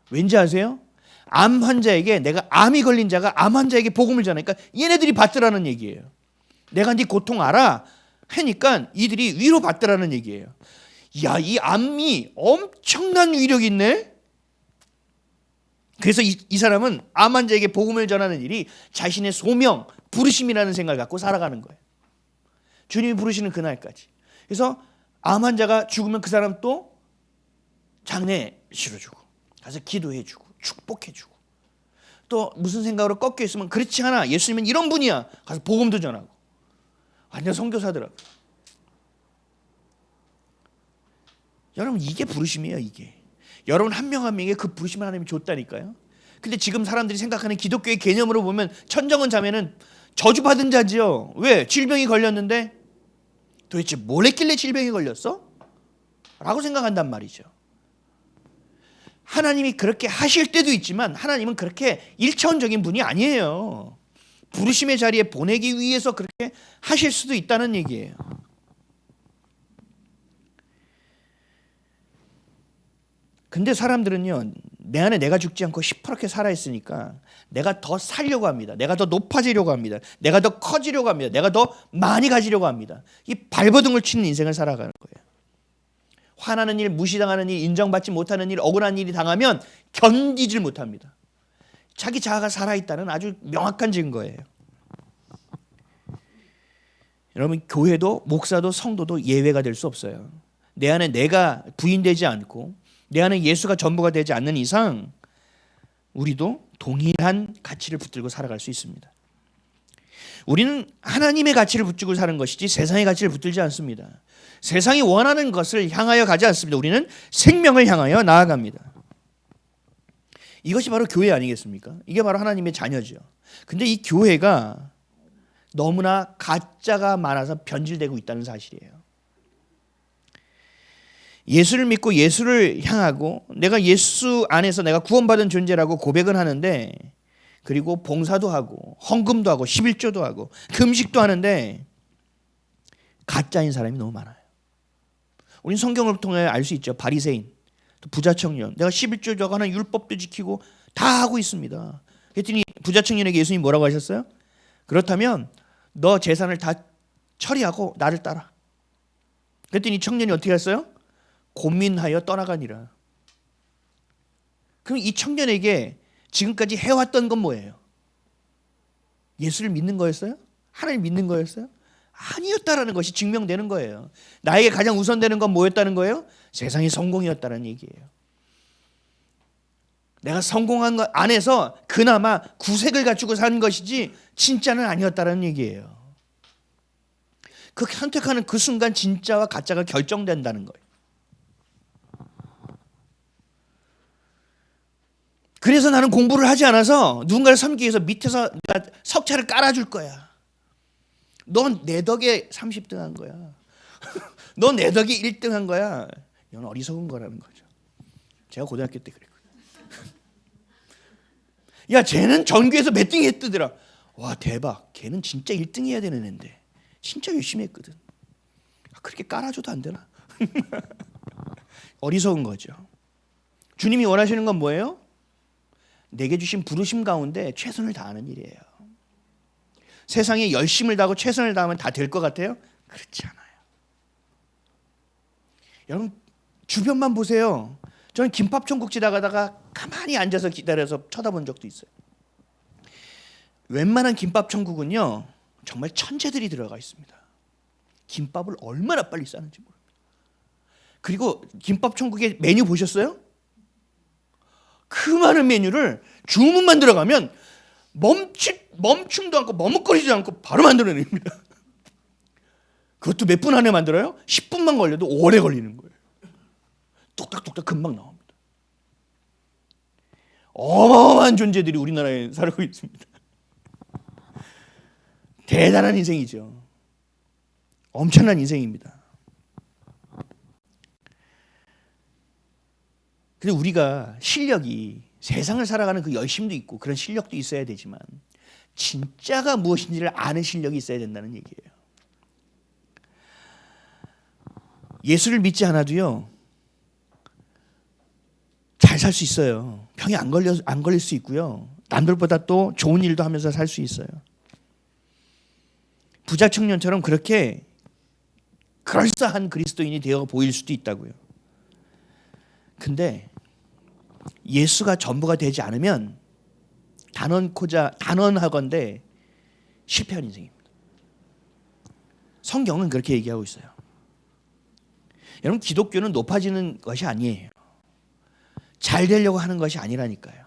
왠지 아세요? 암 환자에게 내가 암이 걸린 자가 암 환자에게 복음을 전하니까 얘네들이 받더라는 얘기예요. 내가 네 고통 알아 하니까 이들이 위로 받더라는 얘기예요. 야, 이 암이 엄청난 위력이 있네. 그래서 이 사람은 암 환자에게 복음을 전하는 일이 자신의 소명, 부르심이라는 생각을 갖고 살아가는 거예요. 주님이 부르시는 그날까지. 그래서 암 환자가 죽으면 그 사람 또 장례 치러주고 가서 기도해주고 축복해주고 또 무슨 생각으로 꺾여 있으면 그렇지 않아, 예수님은 이런 분이야, 가서 복음도 전하고. 완전 선교사더라고요. 여러분, 이게 부르심이에요. 이게 여러분 한 명 한 명에게 그 부르심을 하나님이 줬다니까요. 근데 지금 사람들이 생각하는 기독교의 개념으로 보면 천정은 자매는 저주받은 자지요. 왜? 질병이 걸렸는데 도대체 뭘 했길래 질병이 걸렸어? 라고 생각한단 말이죠. 하나님이 그렇게 하실 때도 있지만 하나님은 그렇게 일차원적인 분이 아니에요. 부르심의 자리에 보내기 위해서 그렇게 하실 수도 있다는 얘기예요. 근데 사람들은요, 내 안에 내가 죽지 않고 시퍼렇게 살아있으니까 내가 더 살려고 합니다. 내가 더 높아지려고 합니다. 내가 더 커지려고 합니다. 내가 더 많이 가지려고 합니다. 이 발버둥을 치는 인생을 살아가는 거예요. 화나는 일, 무시당하는 일, 인정받지 못하는 일, 억울한 일이 당하면 견디질 못합니다. 자기 자아가 살아있다는 아주 명확한 증거예요. 여러분, 교회도 목사도 성도도 예외가 될 수 없어요. 내 안에 내가 부인되지 않고 내 안에 예수가 전부가 되지 않는 이상 우리도 동일한 가치를 붙들고 살아갈 수 있습니다. 우리는 하나님의 가치를 붙들고 사는 것이지 세상의 가치를 붙들지 않습니다. 세상이 원하는 것을 향하여 가지 않습니다. 우리는 생명을 향하여 나아갑니다. 이것이 바로 교회 아니겠습니까? 이게 바로 하나님의 자녀죠. 근데 이 교회가 너무나 가짜가 많아서 변질되고 있다는 사실이에요. 예수를 믿고 예수를 향하고 내가 예수 안에서 내가 구원받은 존재라고 고백은 하는데, 그리고 봉사도 하고 헌금도 하고 11조도 하고 금식도 하는데 가짜인 사람이 너무 많아요. 우린 성경을 통해 알 수 있죠. 바리새인, 또 부자 청년, 내가 11조도 하고 하는 율법도 지키고 다 하고 있습니다. 그랬더니 부자 청년에게 예수님이 뭐라고 하셨어요? 그렇다면 너 재산을 다 처리하고 나를 따라. 그랬더니 청년이 어떻게 했어요? 고민하여 떠나가니라. 그럼 이 청년에게 지금까지 해왔던 건 뭐예요? 예수를 믿는 거였어요? 하나님 믿는 거였어요? 아니었다라는 것이 증명되는 거예요. 나에게 가장 우선되는 건 뭐였다는 거예요? 세상의 성공이었다는 얘기예요. 내가 성공한 것 안에서 그나마 구색을 갖추고 산 것이지 진짜는 아니었다는 얘기예요. 그 선택하는 그 순간 진짜와 가짜가 결정된다는 거예요. 그래서 나는 공부를 하지 않아서 누군가를 섬기기 위해서 밑에서 내가 석차를 깔아줄 거야. 넌 내 덕에 30등 한 거야. 넌 내 덕에 1등 한 거야. 이건 어리석은 거라는 거죠. 제가 고등학교 때 그랬거든요. 야, 쟤는 전교에서 몇 등 했더라. 와, 대박. 걔는 진짜 1등 해야 되는 애인데 진짜 열심히 했거든. 그렇게 깔아줘도 안 되나? 어리석은 거죠. 주님이 원하시는 건 뭐예요? 내게 주신 부르심 가운데 최선을 다하는 일이에요. 세상에 열심을 다하고 최선을 다하면 다 될 것 같아요? 그렇지 않아요. 여러분 주변만 보세요. 저는 김밥 천국 지나가다가 가만히 앉아서 기다려서 쳐다본 적도 있어요. 웬만한 김밥 천국은요 정말 천재들이 들어가 있습니다. 김밥을 얼마나 빨리 싸는지 모릅니다. 그리고 김밥 천국의 메뉴 보셨어요? 그 많은 메뉴를 주문만 들어가면 멈춤도 않고 머뭇거리지 않고 바로 만들어냅니다. 그것도 몇 분 안에 만들어요? 10분만 걸려도 오래 걸리는 거예요. 뚝딱뚝딱 금방 나옵니다. 어마어마한 존재들이 우리나라에 살고 있습니다. 대단한 인생이죠. 엄청난 인생입니다. 근데 우리가 실력이 세상을 살아가는 그 열심도 있고 그런 실력도 있어야 되지만 진짜가 무엇인지를 아는 실력이 있어야 된다는 얘기예요. 예수를 믿지 않아도요, 잘 살 수 있어요. 병이 안 걸릴 수 있고요. 남들보다 또 좋은 일도 하면서 살 수 있어요. 부자 청년처럼 그렇게 그럴싸한 그리스도인이 되어 보일 수도 있다고요. 근데 예수가 전부가 되지 않으면 단언하건대 실패한 인생입니다. 성경은 그렇게 얘기하고 있어요. 여러분, 기독교는 높아지는 것이 아니에요. 잘 되려고 하는 것이 아니라니까요.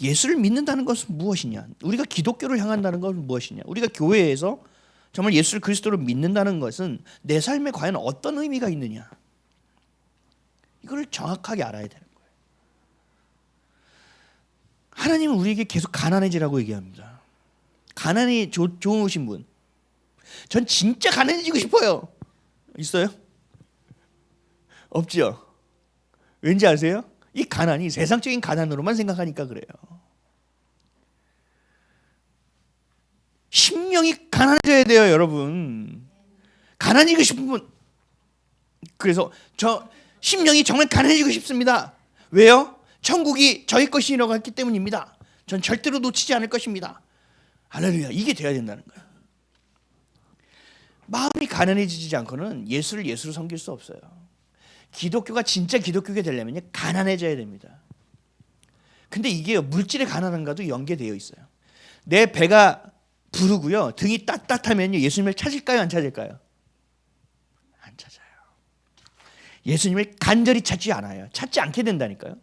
예수를 믿는다는 것은 무엇이냐? 우리가 기독교를 향한다는 것은 무엇이냐? 우리가 교회에서 정말 예수를 그리스도로 믿는다는 것은 내 삶에 과연 어떤 의미가 있느냐? 이걸 정확하게 알아야 되는 거예요. 하나님은 우리에게 계속 가난해지라고 얘기합니다. 가난이 좋으신 분. 전 진짜 가난해지고 싶어요. 있어요? 없죠? 왠지 아세요? 이 가난이 세상적인 가난으로만 생각하니까 그래요. 심령이 가난해져야 돼요, 여러분. 가난해지고 싶은 분. 그래서 저 심령이 정말 가난해지고 싶습니다. 왜요? 천국이 저희 것이라고 했기 때문입니다. 전 절대로 놓치지 않을 것입니다. 할렐루야. 이게 돼야 된다는 거예요. 마음이 가난해지지 않고는 예수를 예수로 섬길 수 없어요. 기독교가 진짜 기독교가 되려면 가난해져야 됩니다. 근데 이게 물질의 가난함과도 연계되어 있어요. 내 배가 부르고요, 등이 따뜻하면 예수님을 찾을까요, 안 찾을까요? 안 찾아요. 예수님을 간절히 찾지 않아요. 찾지 않게 된다니까요.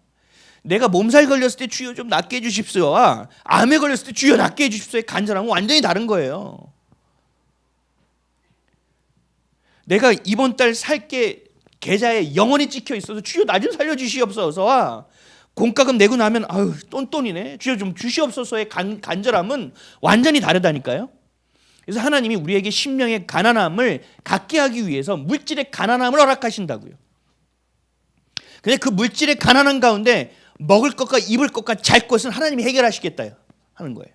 내가 몸살 걸렸을 때 주여 좀 낫게 해주십시오와 암에 걸렸을 때 주여 낫게 해주십시오의 간절함은 완전히 다른 거예요. 내가 이번 달 살게 계좌에 영원히 찍혀 있어서 주여 나 좀 살려주시옵소서와 공과금 내고 나면 아유 똔똔이네 주여 좀 주시옵소서의 간절함은 완전히 다르다니까요. 그래서 하나님이 우리에게 심령의 가난함을 갖게 하기 위해서 물질의 가난함을 허락하신다고요. 근데 그 물질의 가난함 가운데 먹을 것과 입을 것과 잘 것은 하나님이 해결하시겠다 하는 거예요.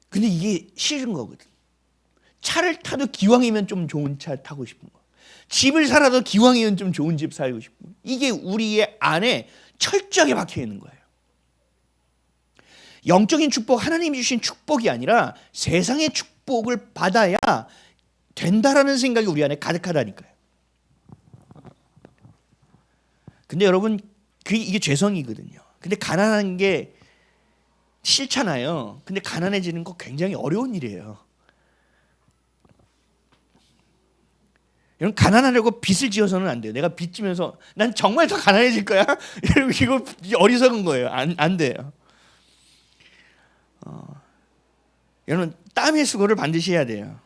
근데 이게 싫은 거거든. 차를 타도 기왕이면 좀 좋은 차 타고 싶은 거. 집을 살아도 기왕이면 좀 좋은 집 살고 싶은 거. 이게 우리의 안에 철저하게 박혀 있는 거예요. 영적인 축복, 하나님이 주신 축복이 아니라 세상의 축복을 받아야 된다라는 생각이 우리 안에 가득하다니까요. 근데 여러분, 이게 죄성이거든요. 근데 가난한 게 싫잖아요. 근데 가난해지는 거 굉장히 어려운 일이에요. 여러분, 가난하려고 빚을 지어서는 안 돼요. 내가 빚 지면서 난 정말 더 가난해질 거야? 이거 어리석은 거예요. 안 돼요. 여러분, 땀의 수고를 반드시 해야 돼요.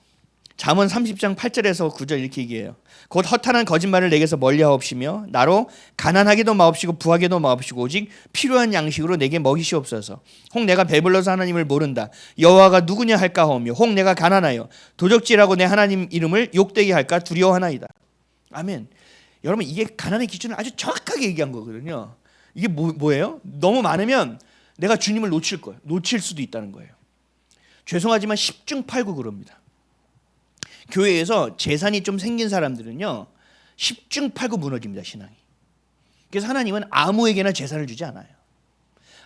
잠언 30장 8절에서 9절 이렇게 얘기해요. 곧 허탄한 거짓말을 내게서 멀리하옵시며 나로 가난하게도 마옵시고 부하게도 마옵시고 오직 필요한 양식으로 내게 먹이시옵소서. 혹 내가 배불러서 하나님을 모른다. 여호와가 누구냐 할까 하오며 혹 내가 가난하여 도적질하고 내 하나님 이름을 욕되게 할까 두려워하나이다. 아멘. 여러분, 이게 가난의 기준을 아주 정확하게 얘기한 거거든요. 이게 뭐예요? 너무 많으면 내가 주님을 놓칠 수도 있다는 거예요. 죄송하지만 10중 8구 그럽니다. 교회에서 재산이 좀 생긴 사람들은요 10중 8구 무너집니다, 신앙이. 그래서 하나님은 아무에게나 재산을 주지 않아요.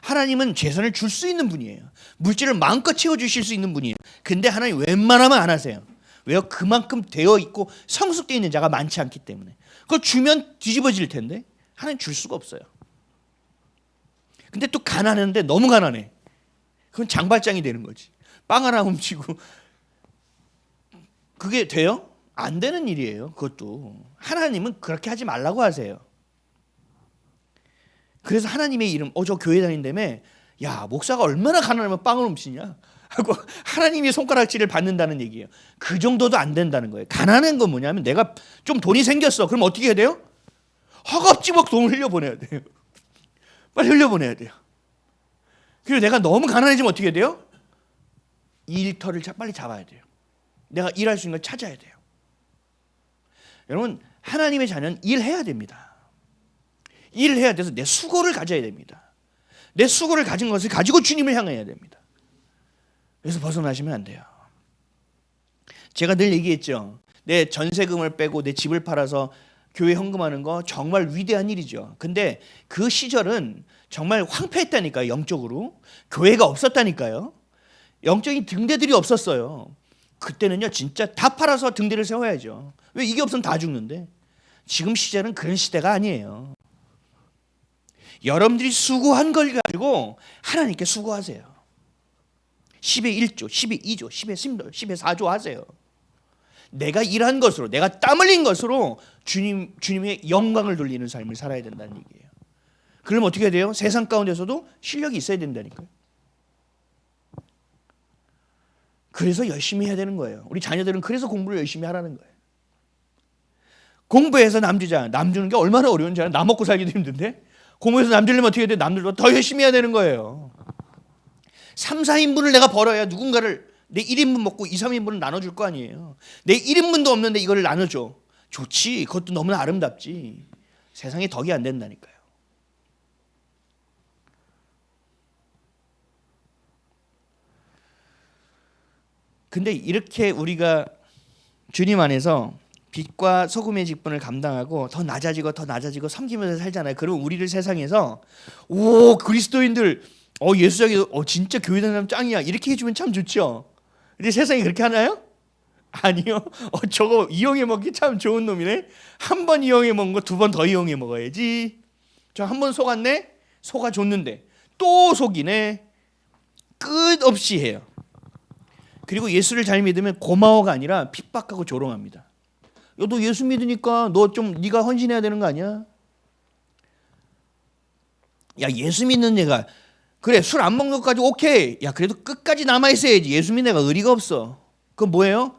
하나님은 재산을 줄 수 있는 분이에요. 물질을 마음껏 채워주실 수 있는 분이에요. 근데 하나님 웬만하면 안 하세요. 왜요? 그만큼 되어 있고 성숙되어 있는 자가 많지 않기 때문에. 그걸 주면 뒤집어질 텐데 하나님 줄 수가 없어요. 근데 또 가난한데 너무 가난해. 그건 장발장이 되는 거지. 빵 하나 훔치고 그게 돼요? 안 되는 일이에요. 그것도 하나님은 그렇게 하지 말라고 하세요. 그래서 하나님의 이름, 저 교회 다닌다며, 야 목사가 얼마나 가난하면 빵을 훔치냐 하고 하나님의 손가락질을 받는다는 얘기예요. 그 정도도 안 된다는 거예요. 가난한 건 뭐냐면 내가 좀 돈이 생겼어. 그럼 어떻게 해야 돼요? 허겁지겁 돈을 흘려보내야 돼요. 빨리 흘려보내야 돼요. 그리고 내가 너무 가난해지면 어떻게 해야 돼요? 일터를 빨리 잡아야 돼요. 내가 일할 수 있는 걸 찾아야 돼요. 여러분, 하나님의 자녀는 일해야 됩니다. 일을 해야 돼서 내 수고를 가져야 됩니다. 내 수고를 가진 것을 가지고 주님을 향해야 됩니다. 그래서 벗어나시면 안 돼요. 제가 늘 얘기했죠. 내 전세금을 빼고 내 집을 팔아서 교회 헌금하는 거 정말 위대한 일이죠. 근데 그 시절은 정말 황폐했다니까요. 영적으로. 교회가 없었다니까요. 영적인 등대들이 없었어요. 그때는요 진짜 다 팔아서 등대를 세워야죠. 왜? 이게 없으면 다 죽는데. 지금 시절은 그런 시대가 아니에요. 여러분들이 수고한 걸 가지고 하나님께 수고하세요. 10의 1조, 10의 2조, 10의 3조, 10의 4조 하세요. 내가 일한 것으로, 내가 땀 흘린 것으로 주님의 영광을 돌리는 삶을 살아야 된다는 얘기예요. 그러면 어떻게 해야 돼요? 세상 가운데서도 실력이 있어야 된다니까요. 그래서 열심히 해야 되는 거예요. 우리 자녀들은 그래서 공부를 열심히 하라는 거예요. 공부해서 남 주자. 남 주는 게 얼마나 어려운지 알아? 나 먹고 살기도 힘든데 공부해서 남 주려면 어떻게 해야 돼? 남들보다 더 열심히 해야 되는 거예요. 3, 4인분을 내가 벌어야 누군가를 내 1인분 먹고 2, 3인분을 나눠줄 거 아니에요. 내 1인분도 없는데 이거를 나눠줘. 좋지. 그것도 너무나 아름답지. 세상에 덕이 안 된다니까요. 근데 이렇게 우리가 주님 안에서 빛과 소금의 직분을 감당하고 더 낮아지고 섬기면서 살잖아요. 그럼 우리를 세상에서 오 그리스도인들 예수자기 진짜 교회 다니는 짱이야 이렇게 해주면 참 좋죠. 근데 세상이 그렇게 하나요? 아니요. 저거 이용해 먹기 참 좋은 놈이네. 한 번 이용해 먹은 거 2번 더 이용해 먹어야지. 저 한 번 속았네. 속아줬는데 또 속이네. 끝없이 해요. 그리고 예수를 잘 믿으면 고마워가 아니라 핍박하고 조롱합니다. 야, 너 예수 믿으니까 너 좀 네가 헌신해야 되는 거 아니야? 야 예수 믿는 애가 그래 술 안 먹는 것까지 오케이. 야 그래도 끝까지 남아 있어야지. 예수 믿는 애가 의리가 없어. 그건 뭐예요?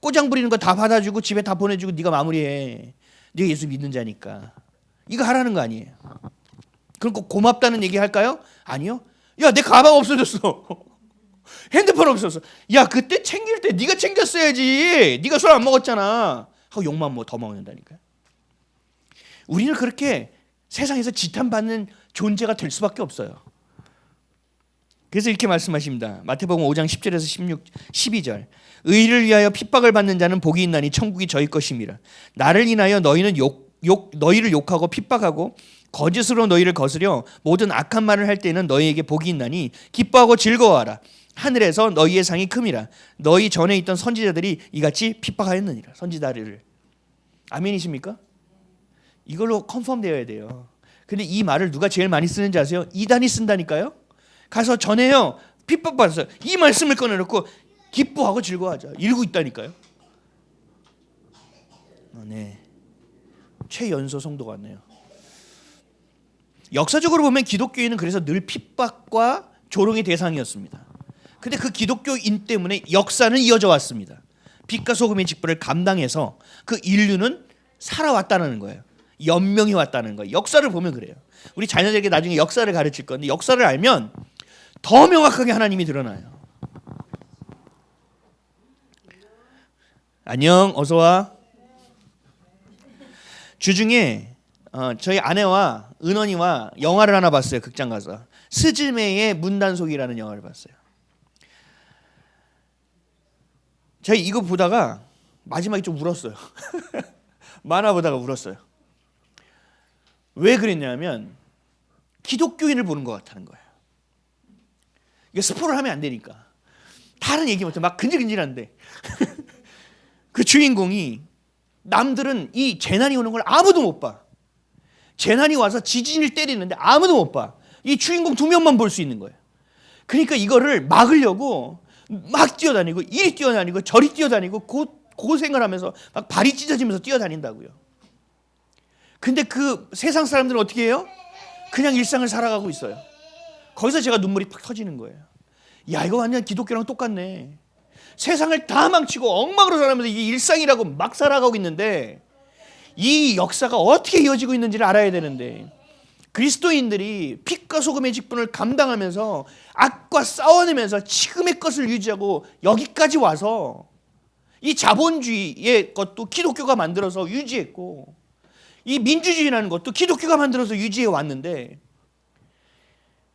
꼬장 부리는 거 다 받아주고 집에 다 보내주고 네가 마무리해. 네가 예수 믿는 자니까. 이거 하라는 거 아니에요. 그럼 꼭 고맙다는 얘기 할까요? 아니요. 야 내 가방 없어졌어. 핸드폰 없어졌어. 야 그때 챙길 때 네가 챙겼어야지. 네가 술 안 먹었잖아. 하고 욕만 더 먹는다니까요. 우리는 그렇게 세상에서 지탄받는 존재가 될 수밖에 없어요. 그래서 이렇게 말씀하십니다. 마태복음 5장 10절에서 12절. 의를 위하여 핍박을 받는 자는 복이 있나니 천국이 저희 것임이라. 나를 인하여 너희는 너희를 욕하고 핍박하고 거짓으로 너희를 거스려 모든 악한 말을 할 때는 너희에게 복이 있나니 기뻐하고 즐거워하라. 하늘에서 너희의 상이 큼이라. 너희 전에 있던 선지자들이 이같이 핍박하였느니라. 선지자들을. 아멘이십니까? 이걸로 컨펌 되어야 돼요. 근데 이 말을 누가 제일 많이 쓰는지 아세요? 이단이 쓴다니까요. 가서 전해요. 핍박받았어요. 이 말씀을 꺼내놓고 기뻐하고 즐거워하자. 이러고 있다니까요. 네, 최연소 성도 같네요. 역사적으로 보면 기독교인은 그래서 늘 핍박과 조롱의 대상이었습니다. 근데 그 기독교인 때문에 역사는 이어져 왔습니다. 빛과 소금의 직분을 감당해서 그 인류는 살아왔다는 거예요. 연명해 왔다는 거예요. 역사를 보면 그래요. 우리 자녀들에게 나중에 역사를 가르칠 건데 역사를 알면 더 명확하게 하나님이 드러나요. 안녕, 어서 와. 주중에 저희 아내와 은원이와 영화를 하나 봤어요. 극장 가서 스즈메의 문단속이라는 영화를 봤어요. 제가 이거 보다가 마지막에 좀 울었어요. 만화 보다가 울었어요. 왜 그랬냐면 기독교인을 보는 것 같다는 거예요. 이게 스포를 하면 안 되니까. 다른 얘기 못해. 막 근질근질한데 그 주인공이 남들은 이 재난이 오는 걸 아무도 못 봐. 재난이 와서 지진을 때리는데 아무도 못 봐. 이 주인공 2명만 볼 수 있는 거예요. 그러니까 이거를 막으려고 막 뛰어다니고 이리 뛰어다니고 저리 뛰어다니고 고생을 하면서 막 발이 찢어지면서 뛰어다닌다고요. 근데 그 세상 사람들은 어떻게 해요? 그냥 일상을 살아가고 있어요. 거기서 제가 눈물이 팍 터지는 거예요. 야, 이거 완전 기독교랑 똑같네. 세상을 다 망치고 엉망으로 살아가면서 이게 일상이라고 막 살아가고 있는데 이 역사가 어떻게 이어지고 있는지를 알아야 되는데, 그리스도인들이 빛과 소금의 직분을 감당하면서 악과 싸워내면서 지금의 것을 유지하고 여기까지 와서 이 자본주의의 것도 기독교가 만들어서 유지했고 이 민주주의라는 것도 기독교가 만들어서 유지해 왔는데,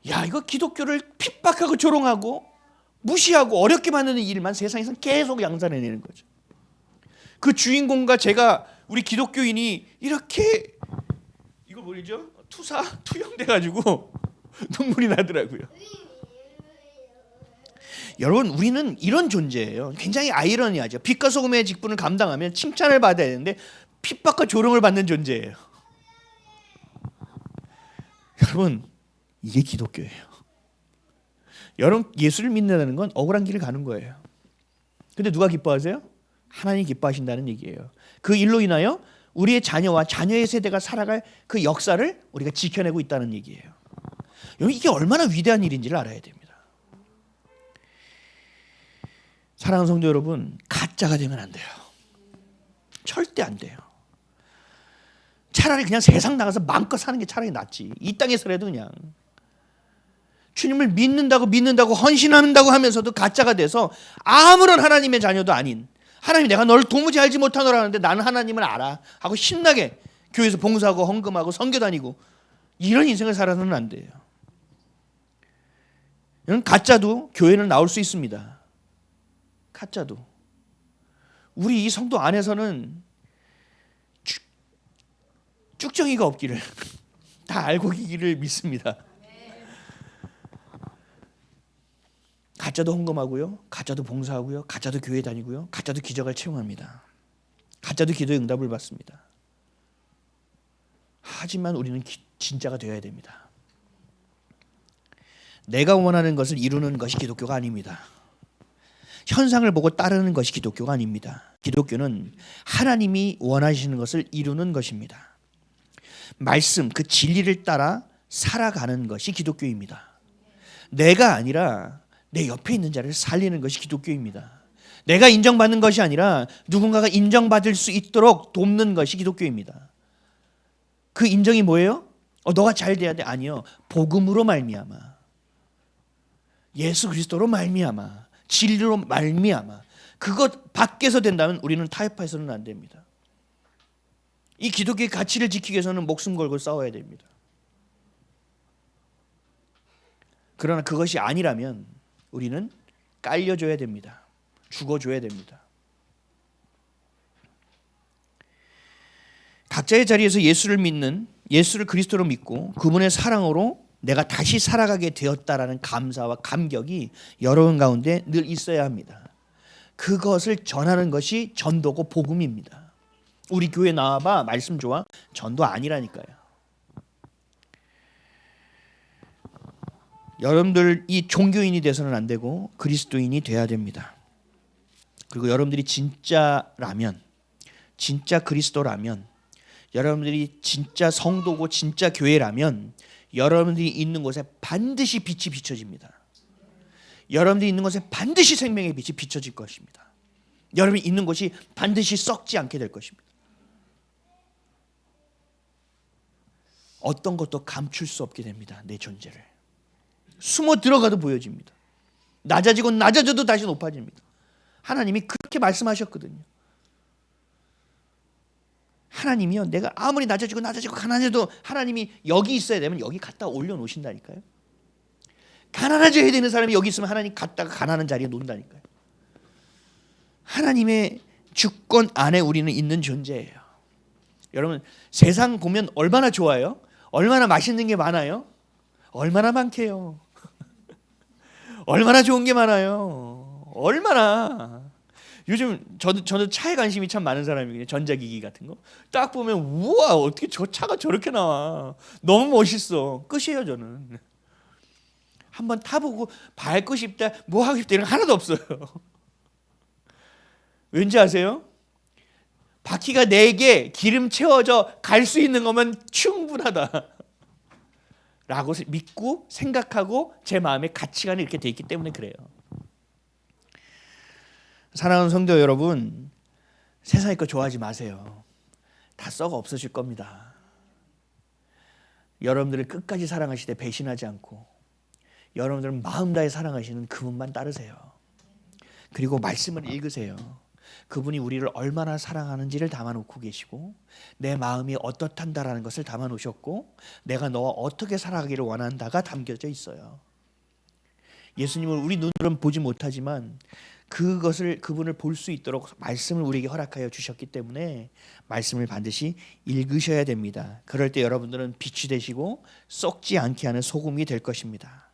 야, 이거 기독교를 핍박하고 조롱하고 무시하고 어렵게 만드는 일만 세상에서 계속 양산해내는 거죠. 그 주인공과 제가, 우리 기독교인이 이렇게 이거 뭐죠? 투영돼가지고 눈물이 나더라고요. 여러분, 우리는 이런 존재예요. 굉장히 아이러니하죠. 빛과 소금의 직분을 감당하면 칭찬을 받아야 되는데 핍박과 조롱을 받는 존재예요. 여러분, 이게 기독교예요. 여러분, 예수를 믿는다는 건 억울한 길을 가는 거예요. 근데 누가 기뻐하세요? 하나님이 기뻐하신다는 얘기예요. 그 일로 인하여 우리의 자녀와 자녀의 세대가 살아갈 그 역사를 우리가 지켜내고 있다는 얘기예요. 여러분, 이게 얼마나 위대한 일인지를 알아야 됩니다. 사랑하는 성도 여러분, 가짜가 되면 안 돼요. 절대 안 돼요. 차라리 그냥 세상 나가서 마음껏 사는 게 차라리 낫지. 이 땅에서라도 그냥 주님을 믿는다고 헌신한다고 하면서도 가짜가 돼서 아무런 하나님의 자녀도 아닌, 하나님 내가 널 도무지 알지 못하노라 하는데 나는 하나님을 알아 하고 신나게 교회에서 봉사하고 헌금하고 선교 다니고 이런 인생을 살아서는 안 돼요. 이런 가짜도 교회는 나올 수 있습니다. 가짜도. 우리 이 성도 안에서는 쭉정이가 없기를 다 알고 계기를 믿습니다. 가짜도 헌금하고요, 가짜도 봉사하고요, 가짜도 교회 다니고요, 가짜도 기적을 체험합니다. 가짜도 기도의 응답을 받습니다. 하지만 우리는 진짜가 되어야 됩니다. 내가 원하는 것을 이루는 것이 기독교가 아닙니다. 현상을 보고 따르는 것이 기독교가 아닙니다. 기독교는 하나님이 원하시는 것을 이루는 것입니다. 말씀, 그 진리를 따라 살아가는 것이 기독교입니다. 내가 아니라 내 옆에 있는 자를 살리는 것이 기독교입니다. 내가 인정받는 것이 아니라 누군가가 인정받을 수 있도록 돕는 것이 기독교입니다. 그 인정이 뭐예요? 너가 잘 돼야 돼. 아니요. 복음으로 말미암아, 예수 그리스도로 말미암아, 진리로 말미암아, 그것 밖에서 된다면 우리는 타협해서는 안 됩니다. 이 기독교의 가치를 지키기 위해서는 목숨 걸고 싸워야 됩니다. 그러나 그것이 아니라면 우리는 깔려줘야 됩니다. 죽어줘야 됩니다. 각자의 자리에서 예수를 믿는, 예수를 그리스도로 믿고 그분의 사랑으로 내가 다시 살아가게 되었다라는 감사와 감격이 여러분 가운데 늘 있어야 합니다. 그것을 전하는 것이 전도고 복음입니다. 우리 교회 나와봐 말씀 좋아? 전도 아니라니까요. 여러분들 이 종교인이 돼서는 안 되고 그리스도인이 돼야 됩니다. 그리고 여러분들이 진짜라면, 진짜 그리스도라면, 여러분들이 진짜 성도고 진짜 교회라면 여러분들이 있는 곳에 반드시 빛이 비춰집니다. 여러분들이 있는 곳에 반드시 생명의 빛이 비춰질 것입니다. 여러분이 있는 곳이 반드시 썩지 않게 될 것입니다. 어떤 것도 감출 수 없게 됩니다. 내 존재를. 숨어 들어가도 보여집니다. 낮아지고 낮아져도 다시 높아집니다. 하나님이 그렇게 말씀하셨거든요. 하나님이요, 내가 아무리 낮아지고 가난해도 하나님이 여기 있어야 되면 여기 갖다 올려놓으신다니까요. 가난해져야 되는 사람이 여기 있으면 하나님 갖다가 가난한 자리에 놓는다니까요. 하나님의 주권 안에 우리는 있는 존재예요. 여러분, 세상 보면 얼마나 좋아요? 얼마나 맛있는 게 많아요? 얼마나 많게요? 얼마나 좋은 게 많아요? 얼마나. 요즘 저도 차에 관심이 참 많은 사람이거든요. 전자기기 같은 거. 딱 보면 우와, 어떻게 저 차가 저렇게 나와. 너무 멋있어. 끝이에요, 저는. 한번 타보고 밟고 싶다, 뭐 하고 싶다 이런 거 하나도 없어요. 왠지 아세요? 바퀴가 4개 기름 채워져 갈 수 있는 거면 충분하다 라고 믿고 생각하고 제 마음의 가치관이 이렇게 돼 있기 때문에 그래요. 사랑하는 성도 여러분, 세상의 거 좋아하지 마세요. 다 썩어 없어질 겁니다. 여러분들을 끝까지 사랑하시되 배신하지 않고 여러분들은 마음 다해 사랑하시는 그분만 따르세요. 그리고 말씀을 읽으세요. 그분이 우리를 얼마나 사랑하는지를 담아놓고 계시고 내 마음이 어떻단다라는 것을 담아놓으셨고 내가 너와 어떻게 살아가기를 원한다가 담겨져 있어요. 예수님을 우리 눈으로는 보지 못하지만 그분을 볼 수 있도록 말씀을 우리에게 허락하여 주셨기 때문에 말씀을 반드시 읽으셔야 됩니다. 그럴 때 여러분들은 빛이 되시고 썩지 않게 하는 소금이 될 것입니다.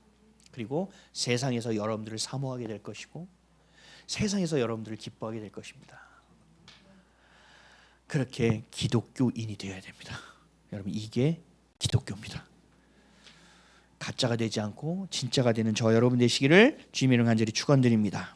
그리고 세상에서 여러분들을 사모하게 될 것이고 세상에서 여러분들을 기뻐하게 될 것입니다. 그렇게 기독교인이 되어야 됩니다. 여러분, 이게 기독교입니다. 가짜가 되지 않고 진짜가 되는 저 여러분 되시기를 주님의 이름으로 간절히 축원드립니다.